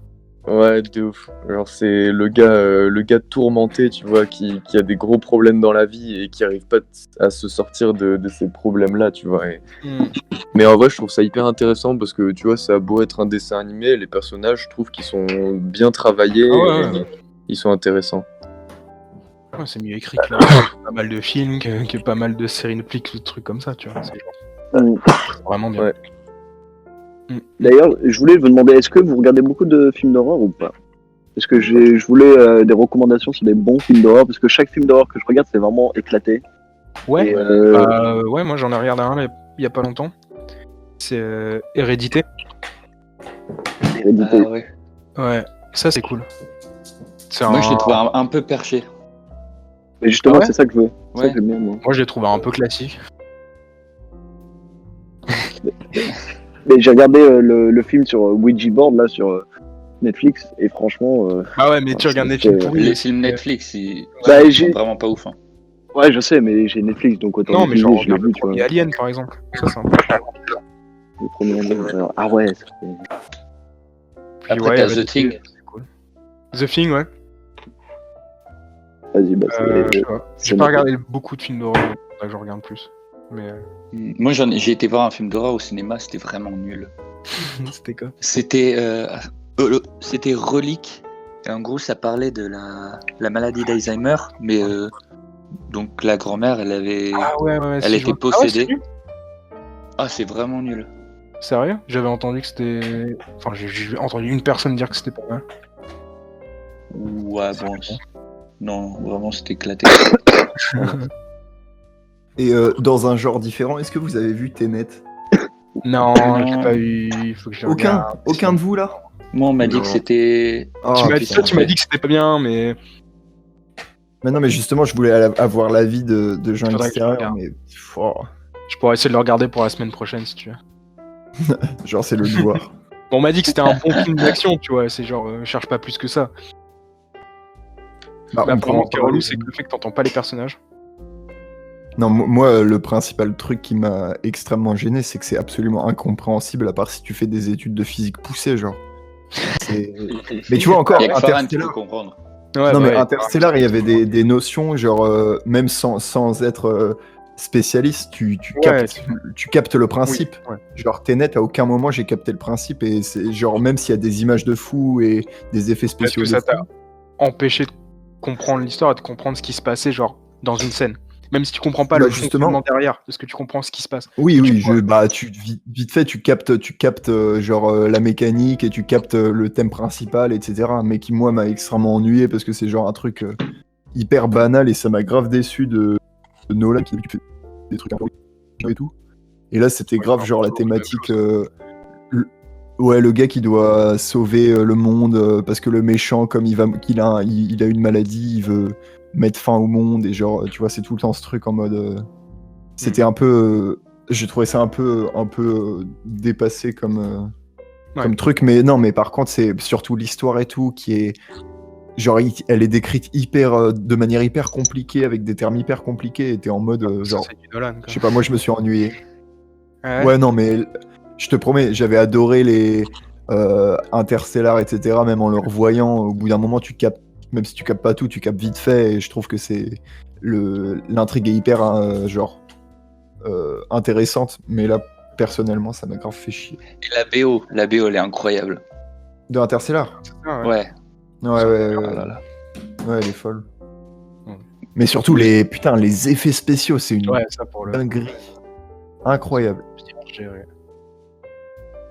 Ouais, de ouf. Genre, c'est le gars tourmenté, tu vois, qui a des gros problèmes dans la vie et qui arrive pas à se sortir de ces problèmes-là, tu vois. Mais en vrai, je trouve ça hyper intéressant parce que, tu vois, ça a beau être un dessin animé, les personnages, je trouve qu'ils sont bien travaillés et ils sont intéressants. Ouais, c'est mieux écrit que pas mal de films, que pas mal de séries Netflix ou de trucs comme ça, tu vois. C'est vraiment bien. Ouais. D'ailleurs, je voulais vous demander, est-ce que vous regardez beaucoup de films d'horreur ou pas? Parce que je voulais des recommandations sur des bons films d'horreur, parce que chaque film d'horreur que je regarde, c'est vraiment éclaté. Ouais, Et, ouais, moi j'en ai regardé un il y a pas longtemps. C'est Hérédité. Hérédité. Ah ouais. Ouais, ça c'est cool. Moi, je l'ai trouvé un peu perché. Mais justement, Ah ouais c'est ça que je veux. C'est ça Ouais. que j'aime bien, moi. Moi je l'ai trouvé un peu classique. Mais j'ai regardé le film sur Ouija Board, là, sur Netflix, et franchement... Ah ouais, mais tu regardes des c'est- films pourris. Les films Netflix, ils Bah, sont vraiment pas ouf. Hein. Ouais, je sais, mais j'ai Netflix, donc autant Non, mais l'utiliser, genre, je l'ai regarde vu, le tu vois. premier Alien par exemple. Ça c'est un peu. Le premier Alien, ah ouais, ça fait- Puis, Après, ouais, t'as Hérédité, The Thing. c'est cool. The Thing, ouais. Vas-y, bah Je sais pas. c'est J'ai pas noté. regardé beaucoup de films d'horreur, donc faudrait que je regarde plus. Mais Moi, j'ai été voir un film d'horreur au cinéma, c'était vraiment nul. c'était quoi? C'était Relique. Et en gros, ça parlait de la maladie d'Alzheimer, mais donc la grand-mère, elle avait, Ah ouais, elle si, était je vois. possédée. Ah ouais, c'est nul. Ah, c'est vraiment nul. Sérieux? J'avais entendu que c'était. Enfin, j'ai entendu une personne dire que c'était pas mal. Ouais, bon. Non, vraiment, c'était éclaté. Et dans un genre différent, est-ce que vous avez vu Tenet? Non, Non. j'ai pas eu. Il faut que je regarde. Aucun de vous là? Moi, on m'a dit Non. que c'était. Ah, Tu m'as putain. dit que c'était pas bien, mais. Mais non, mais justement, je voulais avoir l'avis de gens Faudrait que je extérieurs, regarde. mais oh, Je pourrais essayer de le regarder pour la semaine prochaine si tu veux. genre c'est le devoir. Bon, on m'a dit que c'était un bon film d'action, tu vois. C'est genre, cherche pas plus que ça. Bah, Mais on apparemment, prend ce qui est pas relou, les- c'est que le fait que t'entends pas les personnages. Non, moi, le principal truc qui m'a extrêmement gêné, c'est que c'est absolument incompréhensible, à part si tu fais des études de physique poussées, genre. C'est- Mais tu vois, encore, Il y a que Farhan qui peut Interstellar, comprendre. Ouais, non, mais ouais. Interstellar, il y avait des notions, genre, même sans être spécialiste, Ouais, tu captes le principe. Ouais. Genre, Tenet, à aucun moment j'ai capté le principe, et c'est genre, même s'il y a des images de fou et des effets Parce spéciaux que de ça fou, t'a empêché de comprendre l'histoire et de comprendre ce qui se passait, genre, dans une scène. Même si tu comprends pas Bah, le justement. fonctionnement derrière, parce que tu comprends ce qui se passe. Oui, Tu oui, vois. vite fait, tu captes genre la mécanique et tu captes le thème principal, etc. Mais qui, moi, m'a extrêmement ennuyé parce que c'est genre un truc hyper banal et ça m'a grave déçu de Nolan qui fait des trucs un peu originaux et tout. Et là, c'était grave genre la thématique. Ouais, le gars qui doit sauver le monde parce que le méchant, comme il a une maladie, il veut mettre fin au monde et genre, tu vois, c'est tout le temps ce truc en mode. C'était un peu. J'ai trouvé ça un peu dépassé comme truc, mais non, mais par contre, c'est surtout l'histoire et tout qui est. Genre, elle est décrite de manière hyper compliquée, avec des termes hyper compliqués, et t'es en mode. Ça, Genre, c'est du Nolan, quoi. je sais pas, moi je me suis ennuyé. Ouais. Ouais, non, mais je te promets, j'avais adoré les Interstellar, etc. Même en le revoyant, au bout d'un moment, tu captes, même si tu captes pas tout, tu captes vite fait, et je trouve que l'intrigue est hyper intéressante, mais là, personnellement, ça m'a grave fait chier. Et la BO, elle est incroyable. De Interstellar? Ah, Ouais. Ouais, Oh là là. ouais, elle est folle. Ouais. Mais surtout, les effets spéciaux, c'est une Ouais, ça pour le. dinguerie. Incroyable.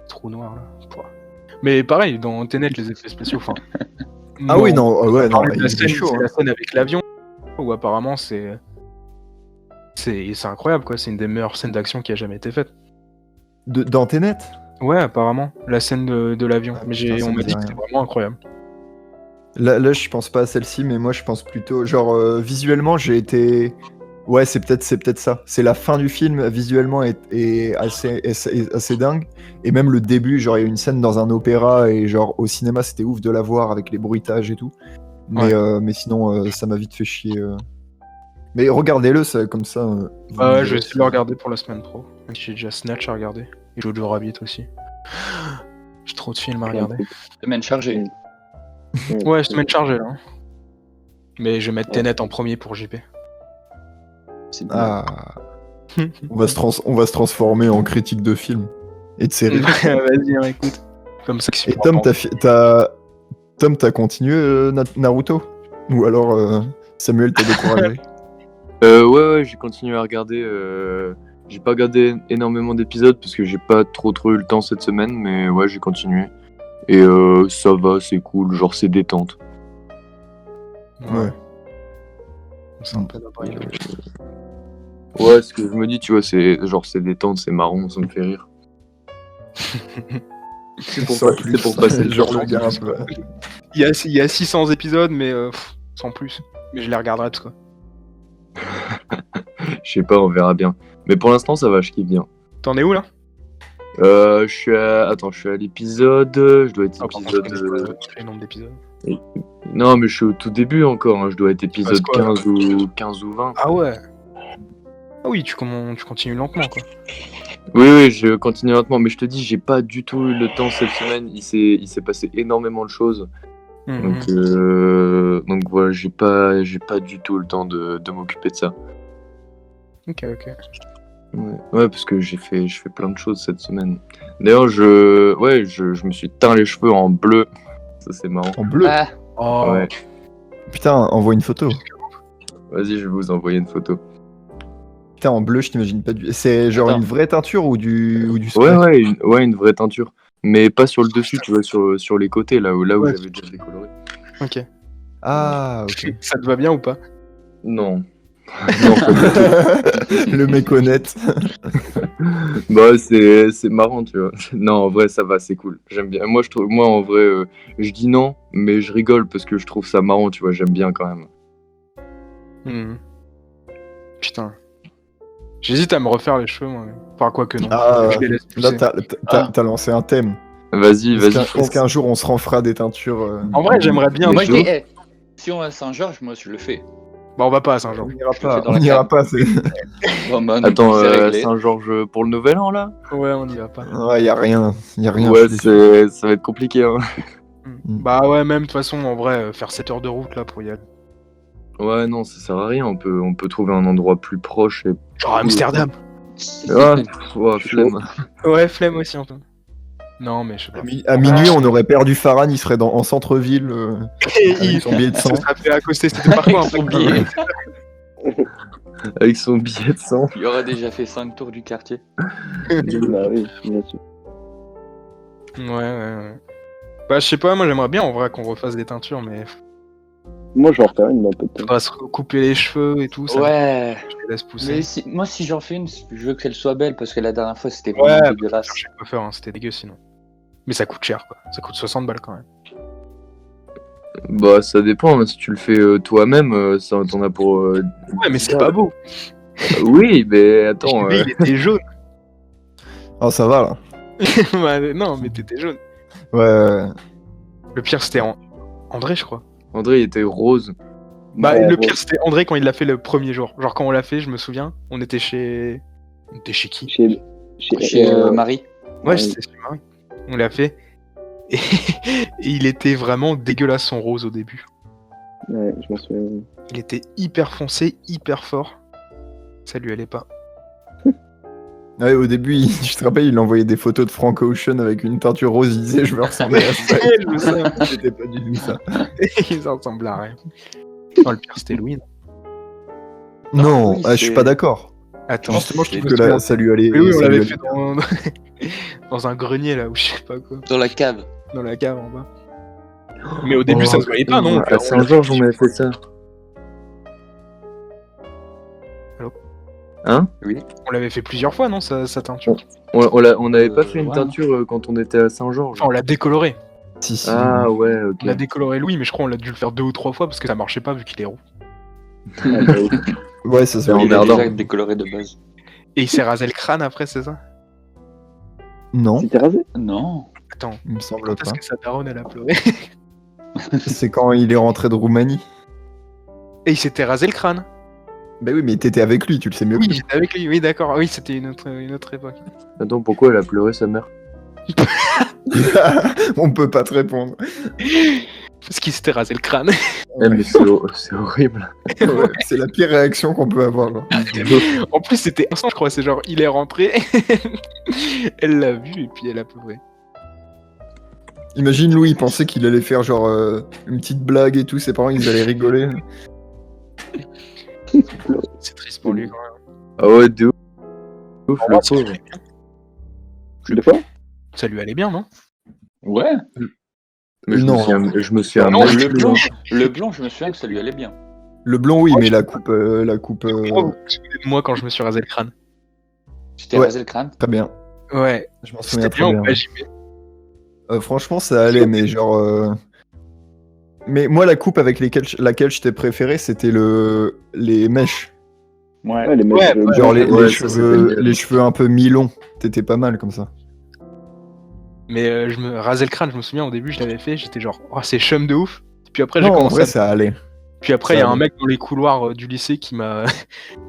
Trou noir, là. Pouah. Mais pareil, dans Tenet, les effets spéciaux, enfin. Ah oui, non, ouais, non, la il est scène, chaud. c'est Hein. la scène avec l'avion, où apparemment c'est incroyable, quoi. C'est une des meilleures scènes d'action qui a jamais été faite. Dans Tenet? Ouais, apparemment, la scène de l'avion. Ah, Mais putain, ça on me m'a dit dit que rien. c'était vraiment incroyable. Là, je pense pas à celle-ci, mais moi, je pense plutôt. Genre, visuellement, j'ai été. Ouais, c'est peut-être ça. C'est la fin du film, visuellement, est assez dingue. Et même le début, genre, il y a une scène dans un opéra, et genre, au cinéma, c'était ouf de la voir avec les bruitages et tout. Mais sinon, ça m'a vite fait chier. Mais regardez-le, comme ça. Vous me Ouais, je direz vais essayer si- de le regarder pour la semaine pro. Même si j'ai déjà Snatch à regarder. Et Jojo Rabbit aussi. J'ai trop de films à regarder. Semaine chargée. Ouais, semaine chargée là. Mais je vais mettre Tenet en premier pour JP. C'est bien. Ah. On va se transformer en critique de films et de séries. Vas-y, hein, écoute. Comme ça que Et Tom, t'as continué Naruto? Ou alors Samuel t'a découragé? Ouais, j'ai continué à regarder. J'ai pas regardé énormément d'épisodes parce que j'ai pas trop eu le temps cette semaine, mais ouais, j'ai continué. Et ça va, c'est cool, genre c'est détente. Ouais. C'est un peu d'après. Ouais, ce que je me dis, tu vois, c'est détente, c'est marrant, ça me fait rire. C'est pour, Sans pas- plus. c'est pour passer le Genre temps. le gars un peu. Il y a 600 épisodes, mais sans plus. Mais je les regarderai tous quoi. Je sais pas, on verra bien. Mais pour l'instant, ça va, je kiffe bien. T'en es où là? Je suis à l'épisode. Je dois être Ah, pardon, épisode. je connais pas le nombre d'épisodes. Non, mais je suis au tout début encore. Hein. Je dois être épisode quoi, là 15 ou 20. Ah ouais. Ah oui, tu continues lentement quoi. Oui, je continue lentement. Mais je te dis, j'ai pas du tout eu le temps cette semaine. Il s'est passé énormément de choses. Donc voilà, j'ai pas du tout le temps de m'occuper de ça. Ok. Ouais, parce que je fais plein de choses cette semaine. D'ailleurs, je me suis teint les cheveux en bleu. Ça, c'est marrant. En bleu. Ah, Oh. Ouais. Putain, envoie une photo. Vas-y, je vais vous envoyer une photo. Putain, en bleu, je t'imagine pas du. C'est genre Attends. une vraie teinture ou du spray? Ouais, une vraie teinture. Mais pas sur le dessus, tu vois, sur les côtés, là où Ouais. j'avais déjà décoloré. Ok. Ah, ok. Ça te va bien ou pas? Non. Non, pas du tout. Le mec honnête. Bah, c'est marrant, tu vois. Non, en vrai, ça va, c'est cool. J'aime bien. Moi, en vrai, je dis non, mais je rigole parce que je trouve ça marrant, tu vois. J'aime bien quand même. Putain. J'hésite à me refaire les cheveux, moi. Enfin, quoi que non. Ah, Je les laisse là, pousser. t'as lancé un thème. Vas-y, Est-ce fonce. qu'un jour on se refera des teintures En vrai, j'aimerais bien. Mais moi, je- je dis, si on va à Saint-Georges, moi, je le fais. Bah, on va pas à Saint-Jean. On n'ira Je le pas. fais dans On la n'ira cave. pas. C'est... Oh, man, Attends, c'est réglé. Saint-Georges pour le Nouvel An, là? Ouais, on y va pas. Ouais, y a rien. Y a rien. Ouais, je suis désolé. ça va être compliqué, hein. Bah ouais, même de toute façon, en vrai, faire 7 heures de route là pour y aller. Ouais, non, ça sert à rien. On peut trouver un endroit plus proche. Et... Genre Amsterdam. Ah, ouais, flemme. Ouais, flemme aussi un peu. Non, mais je sais pas. À minuit, on aurait perdu Farhan. Il serait en centre-ville. Et Avec son billet de ça sang. serait fait accoster, c'était par quoi un Son peu billet. Avec son billet de sang. Il aurait déjà fait 5 tours du quartier. Bah oui, bien sûr. Ouais. Bah, je sais pas, moi j'aimerais bien en vrai qu'on refasse des teintures, mais Moi, je vais en refaire une dans peu de temps. faudra se couper les cheveux et tout. Ça, Ouais. je les laisse pousser. Mais moi, si j'en fais une, je veux qu'elle soit belle parce que la dernière fois, c'était Ouais, vraiment bah, dégueulasse. je sais pas faire, hein, c'était dégueu sinon. Mais ça coûte cher quoi. Ça coûte 60 balles quand même. Bah, ça dépend. Hein. Si tu le fais toi-même, ça t'en as pour. Ouais, mais c'est pas beau. Oui, mais attends. Lui, il était jaune. Oh, ça va là. Bah, non, mais t'étais jaune. Ouais. Le pire c'était André, je crois. André, il était rose. Bah, Ouais, le bon. pire c'était André quand il l'a fait le premier jour. Genre quand on l'a fait, je me souviens, on était chez. On était chez qui? Chez Marie. Ouais, c'était chez Marie. On l'a fait. Et... et il était vraiment dégueulasse son rose au début. Ouais, je m'en souviens. Il était hyper foncé, hyper fort. Ça lui allait pas. Ouais, au début, je te rappelle, il envoyait des photos de Frank Ocean avec une teinture rose. Il disait, je me ressemblais à ça. Je me souviens. C'était pas du tout ça. Il s'en ressemblait à rien. Non, le pire c'était Louis. Non, oui, je suis c'est- pas d'accord. Attends, Justement, je me trouve que souviens. ça lui allait. Mais oui, on ça lui l'avait allait. fait dans un grenier là, ou je sais pas quoi, Dans la cave. dans la cave en bas. Mais au début, ça se voyait pas, non? À Saint-Georges, on avait fait ça. Allô? Hein? On l'avait fait plusieurs fois, non, sa teinture? On n'avait pas fait une ouais. teinture quand on était à Saint-Georges. Enfin, on l'a décoloré. Si. Ah ouais, ok. On a décoloré Louis, mais je crois qu'on l'a dû le faire 2 ou 3 fois parce que ça marchait pas vu qu'il est roux. Ah, bah oui. Ouais, ça se C'est voit. Il est emmerdant. déjà décoloré de base. Et il s'est rasé le crâne après, c'est ça? Non, Si t'es rasé? Non. Attends, il me semble quand pas. est-ce que sa daronne elle a pleuré? C'est quand il est rentré de Roumanie. Et il s'était rasé le crâne. Bah oui, mais t'étais avec lui, tu le sais mieux que Oui, nous. j'étais avec lui, oui d'accord, oui c'était une autre époque. Attends, pourquoi elle a pleuré sa mère? On peut pas te répondre. Parce qu'il s'était rasé le crâne. Eh, mais c'est horrible. Ouais, c'est la pire réaction qu'on peut avoir. Genre. En plus c'était instant je crois, c'est genre il est rentré, elle l'a vu et puis elle a pleuré. Imagine Louis, il pensait qu'il allait faire genre une petite blague et tout, ses parents ils allaient rigoler. C'est triste pour lui quand même. Ah ouais, de ouf. Ouf, En le vrai, ça pauvre. lui allait bien. De quoi? Ça lui allait bien, non? Ouais. Mais je Non. me suis un Non, mec- Le blond, je me souviens que ça lui allait bien. Le blond, oui, Ouais, mais je- la coupe, Oh, vous vous souvenez de moi quand je me suis rasé le crâne. Tu t'es Ouais. rasé le crâne? très bien. Ouais, Je m'en souviens c'était très bien bien. ou pas, JP? Franchement, ça allait, mais genre. Mais moi, la coupe avec laquelle je t'ai préféré, c'était les mèches. Ouais, les mecs. Ouais, Genre les, Ouais, les ça, cheveux, c'était mieux. les cheveux un peu mi-longs. T'étais pas mal comme ça. Mais je me rasais le crâne, je me souviens au début je l'avais fait, j'étais genre oh c'est chum de ouf. Puis après j'ai Non, en commencé vrai, à... ça allait. Puis après il y ça a un allait. mec dans les couloirs du lycée qui m'a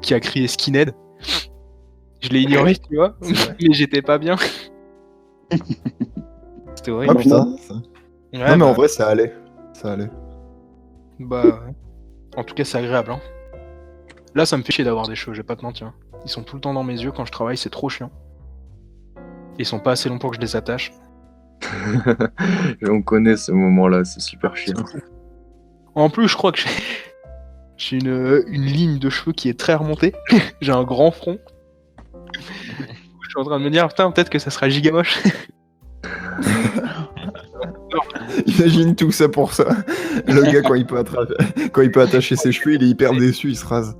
qui a crié skinhead. Je l'ai ignoré, tu vois, C'est vrai. mais j'étais pas bien. C'était Ah horrible. putain. ça- Ouais, Non, mais bah, en vrai, ça allait. Ça allait. bah, ouais. En tout cas c'est agréable. Hein. Là ça me fait chier d'avoir des cheveux, je vais pas te mentir. Ils sont tout le temps dans mes yeux quand je travaille, c'est trop chiant. Ils sont pas assez longs pour que je les attache. On connaît ce moment-là, c'est super chiant. En plus, je crois que j'ai une ligne de cheveux qui est très remontée. J'ai un grand front. Je suis en train de me dire, putain, peut-être que ça sera giga moche. Imagine tout ça pour ça. Le gars, quand il peut attacher ses cheveux, il est hyper déçu, il se rase.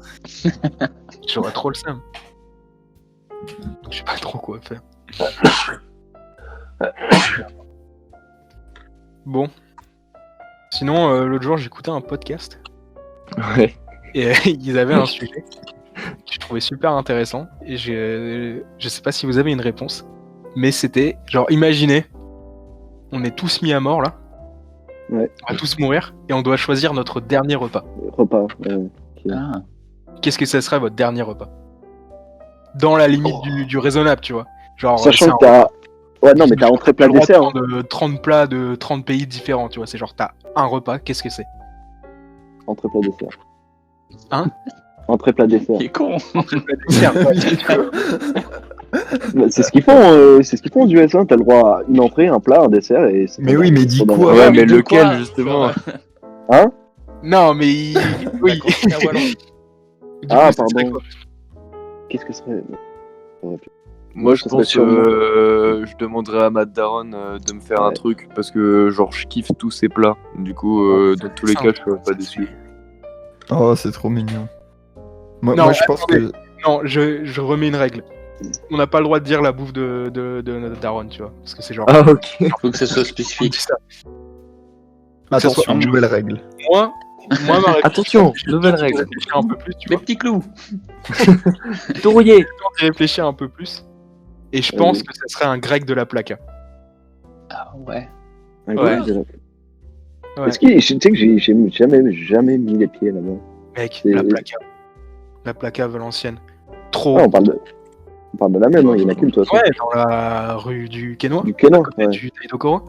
J'aurais trop le seum. Je sais pas trop quoi faire. Bon. Sinon, l'autre jour, j'écoutais un podcast. Ouais. Et ils avaient un sujet que je trouvais super intéressant. Et je sais pas si vous avez une réponse. Mais c'était, genre, imaginez, on est tous mis à mort là. Ouais. On va tous mourir. Et on doit choisir notre dernier repas. Repas. Ah. Qu'est-ce que ça serait votre dernier repas? Dans la limite du raisonnable, tu vois. Genre, Sachant c'est que t'as. Ouais, non, mais t'as entrée plat le droit de dessert. Hein. prendre 30 plats de 30 pays différents, tu vois. C'est genre, t'as un repas, qu'est-ce que c'est? Entrée plat dessert. Hein? Entrée plat dessert. Il est con. Bah, c'est ce qu'ils font, aux US. Hein. T'as le droit à une entrée, un plat, un dessert et. c'est Mais pas oui, mal. mais dis C'est pas quoi mal. Ouais, mais mais de lequel, quoi, justement? Hein? Non, mais oui. Ah, voilà. Du Ah, coup, ça serait pardon. quoi? Qu'est-ce que ce serait? Moi, je Ça serait pense sûrement. je demanderais à Matt Daron de me faire un Ouais. truc parce que genre je kiffe tous ces plats. Du coup, dans tous les cas, je serais pas déçu. Oh, c'est trop mignon. Moi, Non, moi, je pense que. Non, je remets une règle. On n'a pas le droit de dire la bouffe de notre daronne, tu vois. Parce que c'est genre. Ah ok. Faut que ce soit on spécifique. dit ça. Attention, soit un nouvelle règle. Moi, ma réflexion, Attention, nouvelle j'y règle. réfléchis un peu plus, tu Les vois. petits clous. Tourrier. J'y réfléchis un peu plus. Et je Oui. pense que ça serait un grec de la placa. Ah ouais. Un Ouais. gros, Ouais. Est-ce que tu sais que j'ai jamais mis les pieds là-bas? Mec, C'est- la placa. La placa Valenciennes. Trop. Ah, on parle de la même, hein. Il y en a qu'une, de toute façon. Ouais, dans la rue du Quénois. Du Kénan, Côté ouais. du Daidokoro.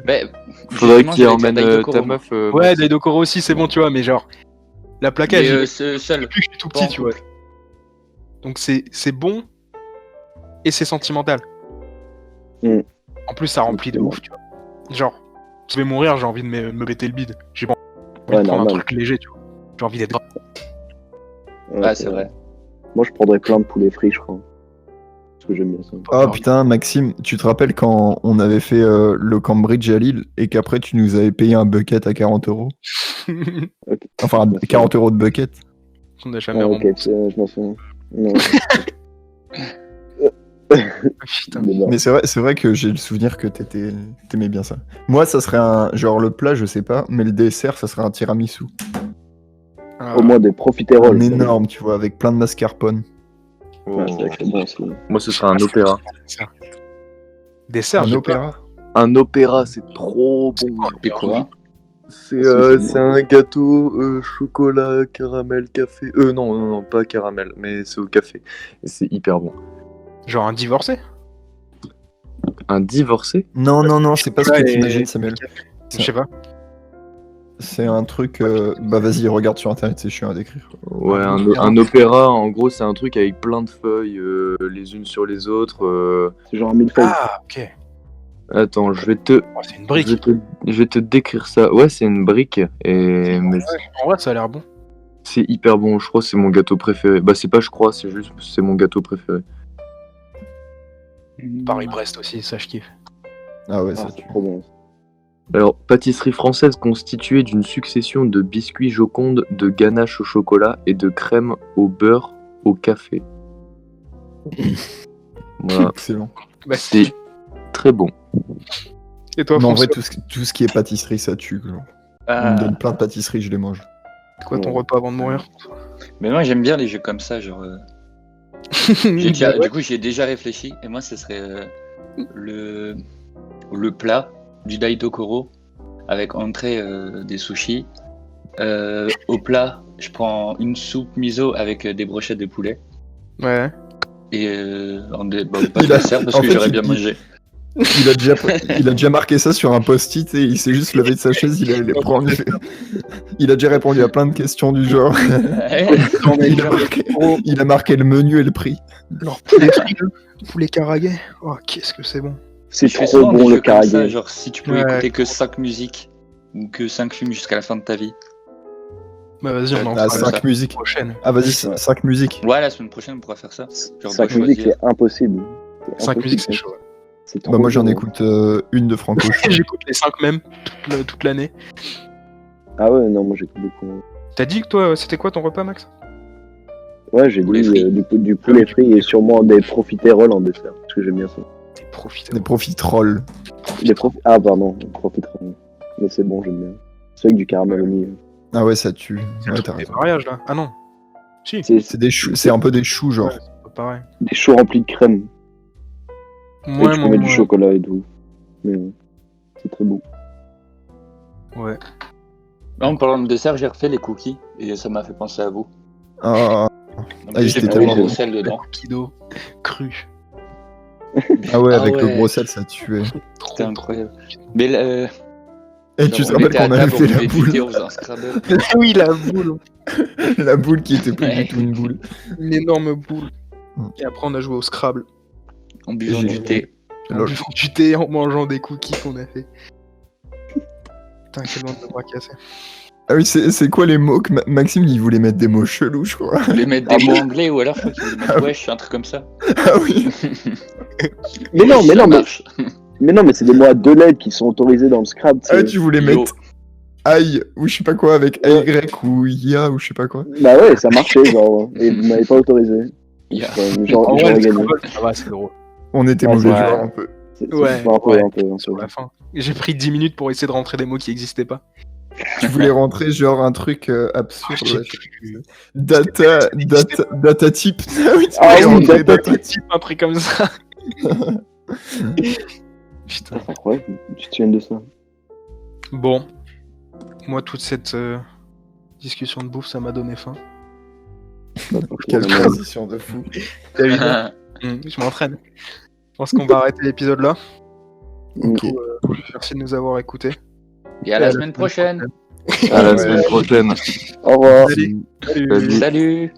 Mais, Faudrait justement, qu'il j'allais dire emmène Daidokoro, ta moi. meuf. Ouais, Max. Daidokoro aussi, c'est bon, tu vois, mais genre. La placa, Mais, j'y vais ce seul. depuis que je suis tout pas petit, en tu vois. couple. Donc c'est bon et c'est sentimental. Mm. En plus, ça remplit de Exactement. ouf, tu vois. Genre, je vais mourir, j'ai envie de me péter le bide. J'ai pas envie Ouais, de prendre un normal. truc léger, tu vois. J'ai envie d'être. Ouais, Ah, c'est vrai. Moi, je prendrais plein de poulet frit, je crois. Parce que j'aime bien ça. Oh putain, Maxime, tu te rappelles quand on avait fait le Cambridge à Lille et qu'après tu nous avais payé un bucket à 40 euros? Enfin, 40 euros de bucket. On n'a jamais Ah, ok, remboursé. je m'en souviens. Non. Putain. Mais non. Mais c'est vrai que j'ai le souvenir que t'aimais bien ça. Moi, ça serait un. Genre le plat, je sais pas, mais le dessert, ça serait un tiramisu. Au moins des profiteroles. Un énorme, tu vois, avec plein de mascarpone. Ouais, c'est vrai que c'est bon aussi. Moi, ce serait un opéra. Dessert, Un j'ai opéra. Un opéra, c'est trop bon. Et quoi? C'est un gâteau chocolat, caramel, café. Non, pas caramel, mais c'est au café. Et c'est hyper bon. pas. Genre un divorcé. Un divorcé? Non, c'est pas ce que Ouais, t'imagines, Samuel. Je sais pas. C'est un truc. Bah vas-y, regarde sur internet, c'est chiant à décrire. Ouais, un opéra, en gros, c'est un truc avec plein de feuilles, les unes sur les autres. C'est genre un millefeuille. Ah, ok. Attends, je vais te C'est une brique. je vais te décrire ça. Ouais, c'est une brique, mais En vrai, ça a l'air bon. c'est hyper bon. Je crois que c'est mon gâteau préféré. Bah, c'est pas je crois, c'est juste c'est mon gâteau préféré. Paris-Brest aussi, ça je kiffe. Ah ouais, Ah, ça c'est tue. trop bon. Alors, pâtisserie française constituée d'une succession de biscuits Joconde, de ganache au chocolat et de crème au beurre au café. Voilà, Excellent. Bah, c'est très bon. Et toi, Mais en François, vrai, tout ce qui est pâtisserie, ça tue. Genre. On me Ah, donne plein de pâtisseries, je les mange. c'est quoi ton repas avant de mourir? mais moi j'aime bien les jeux comme ça, genre. Du coup, j'ai déjà réfléchi, et moi ce serait le plat du Daitokoro avec entrée des sushis. Au plat, je prends une soupe miso avec des brochettes de poulet. Ouais. Et pas de Il a- dessert parce en que fait, j'aurais il bien dit- mangé. Il a déjà marqué ça sur un post-it et il s'est juste levé de sa chaise. Il a déjà répondu à plein de questions du genre. Il a marqué le menu et le prix. Alors, poulet frit, poulet karagé. Oh, qu'est-ce que c'est bon. C'est Je fais trop souvent des bon jeux le comme ça, karagé. genre si tu pouvais Ouais. écouter que 5 musiques ou que 5 films jusqu'à la fin de ta vie. Bah, vas-y, on en Ah, fera ça. 5 musiques. prochaine. Ah, vas-y, Ouais. 5 musiques. Ouais, la semaine prochaine on pourra faire ça. Genre, 5 dois musiques, choisir. c'est impossible. 5 musiques, c'est chaud. C'est trop Bah, moi, j'en bon. écoute une de Franco. J'écoute les 5 mêmes toute l'année. Ah ouais, non, moi j'écoute beaucoup. T'as dit que toi, c'était quoi ton repas, Max? Ouais, j'ai Poulet dit frit. du poulet frit et sûrement des profiteroles en dessert, parce que j'aime bien ça. T'es profité. Des profiteroles. Ah pardon, profiteroles. Mais c'est bon, j'aime bien. C'est avec du caramel au milieu. Ah ouais, ça tue. C'est Ouais, le t'as truc des raison. mariages, là. Ah non. Si, C'est des choux, c'est un peu des choux, genre. c'est pas pareil. des choux remplis de crème. Et Moi, tu peux mettre du chocolat et tout. Mais c'est très beau. Ouais. En parlant de dessert, j'ai refait les cookies et ça m'a fait penser à vous. Ah, Donc, Ah, ils j'ai étaient mis tellement du bons. sel dedans. Kido cru. ah ouais, Ah avec le ouais. gros sel, ça tuait. C'était incroyable. Mais Et tu te on rappelles était qu'on à avait table, fait on la buvait du thé, boule. on faisait un Scrabble. Oui, la boule. La boule qui était plus Ouais. du tout une boule. Une énorme boule. Mm. Et après, on a joué au Scrabble. En buvant J'ai- du thé. En Lol. buvant du thé, en mangeant des cookies qu'on a fait. Putain, quel bande de bras cassés. Ah oui, c'est quoi les mots que Maxime, il voulait mettre des mots chelous, je crois. Vous voulez mettre des mots anglais ou alors je crois que vous voulez mettre wesh, un truc comme ça. Ah oui. Mais non, Ça marche. mais c'est des mots à 2 lettres qui sont autorisés dans le Scrabble. Ah ouais, tu voulais Yo. mettre aïe ou je sais pas quoi avec AY ou IA ou je sais pas quoi. Bah ouais, ça marchait, genre. Et vous m'avez pas autorisé. Yeah. Genre, En j'aurais vrai, le gagné. Scrabble, ça va, c'est drôle. On était Ouais, mauvais ouais. joueurs un peu. Ouais, un peu, ouais. un peu. Sur la fin. J'ai pris 10 minutes pour essayer de rentrer des mots qui n'existaient pas. Tu voulais rentrer genre un truc absurde. Ah, je sais ouais, je sais plus. Data type. Ah oui, tu Ah voulais oui, rentrer data data Type un truc comme ça. Putain. C'est incroyable, tu te souviens de ça. Bon. Moi, toute cette discussion de bouffe, ça m'a donné faim. Quelle transition de fou. T'as vu, non Je m'entraîne. Je pense qu'on va arrêter l'épisode là. Ok. Merci de nous avoir écoutés. Et à la semaine prochaine. À la Ouais. semaine prochaine. Au revoir. Salut. Salut. Salut.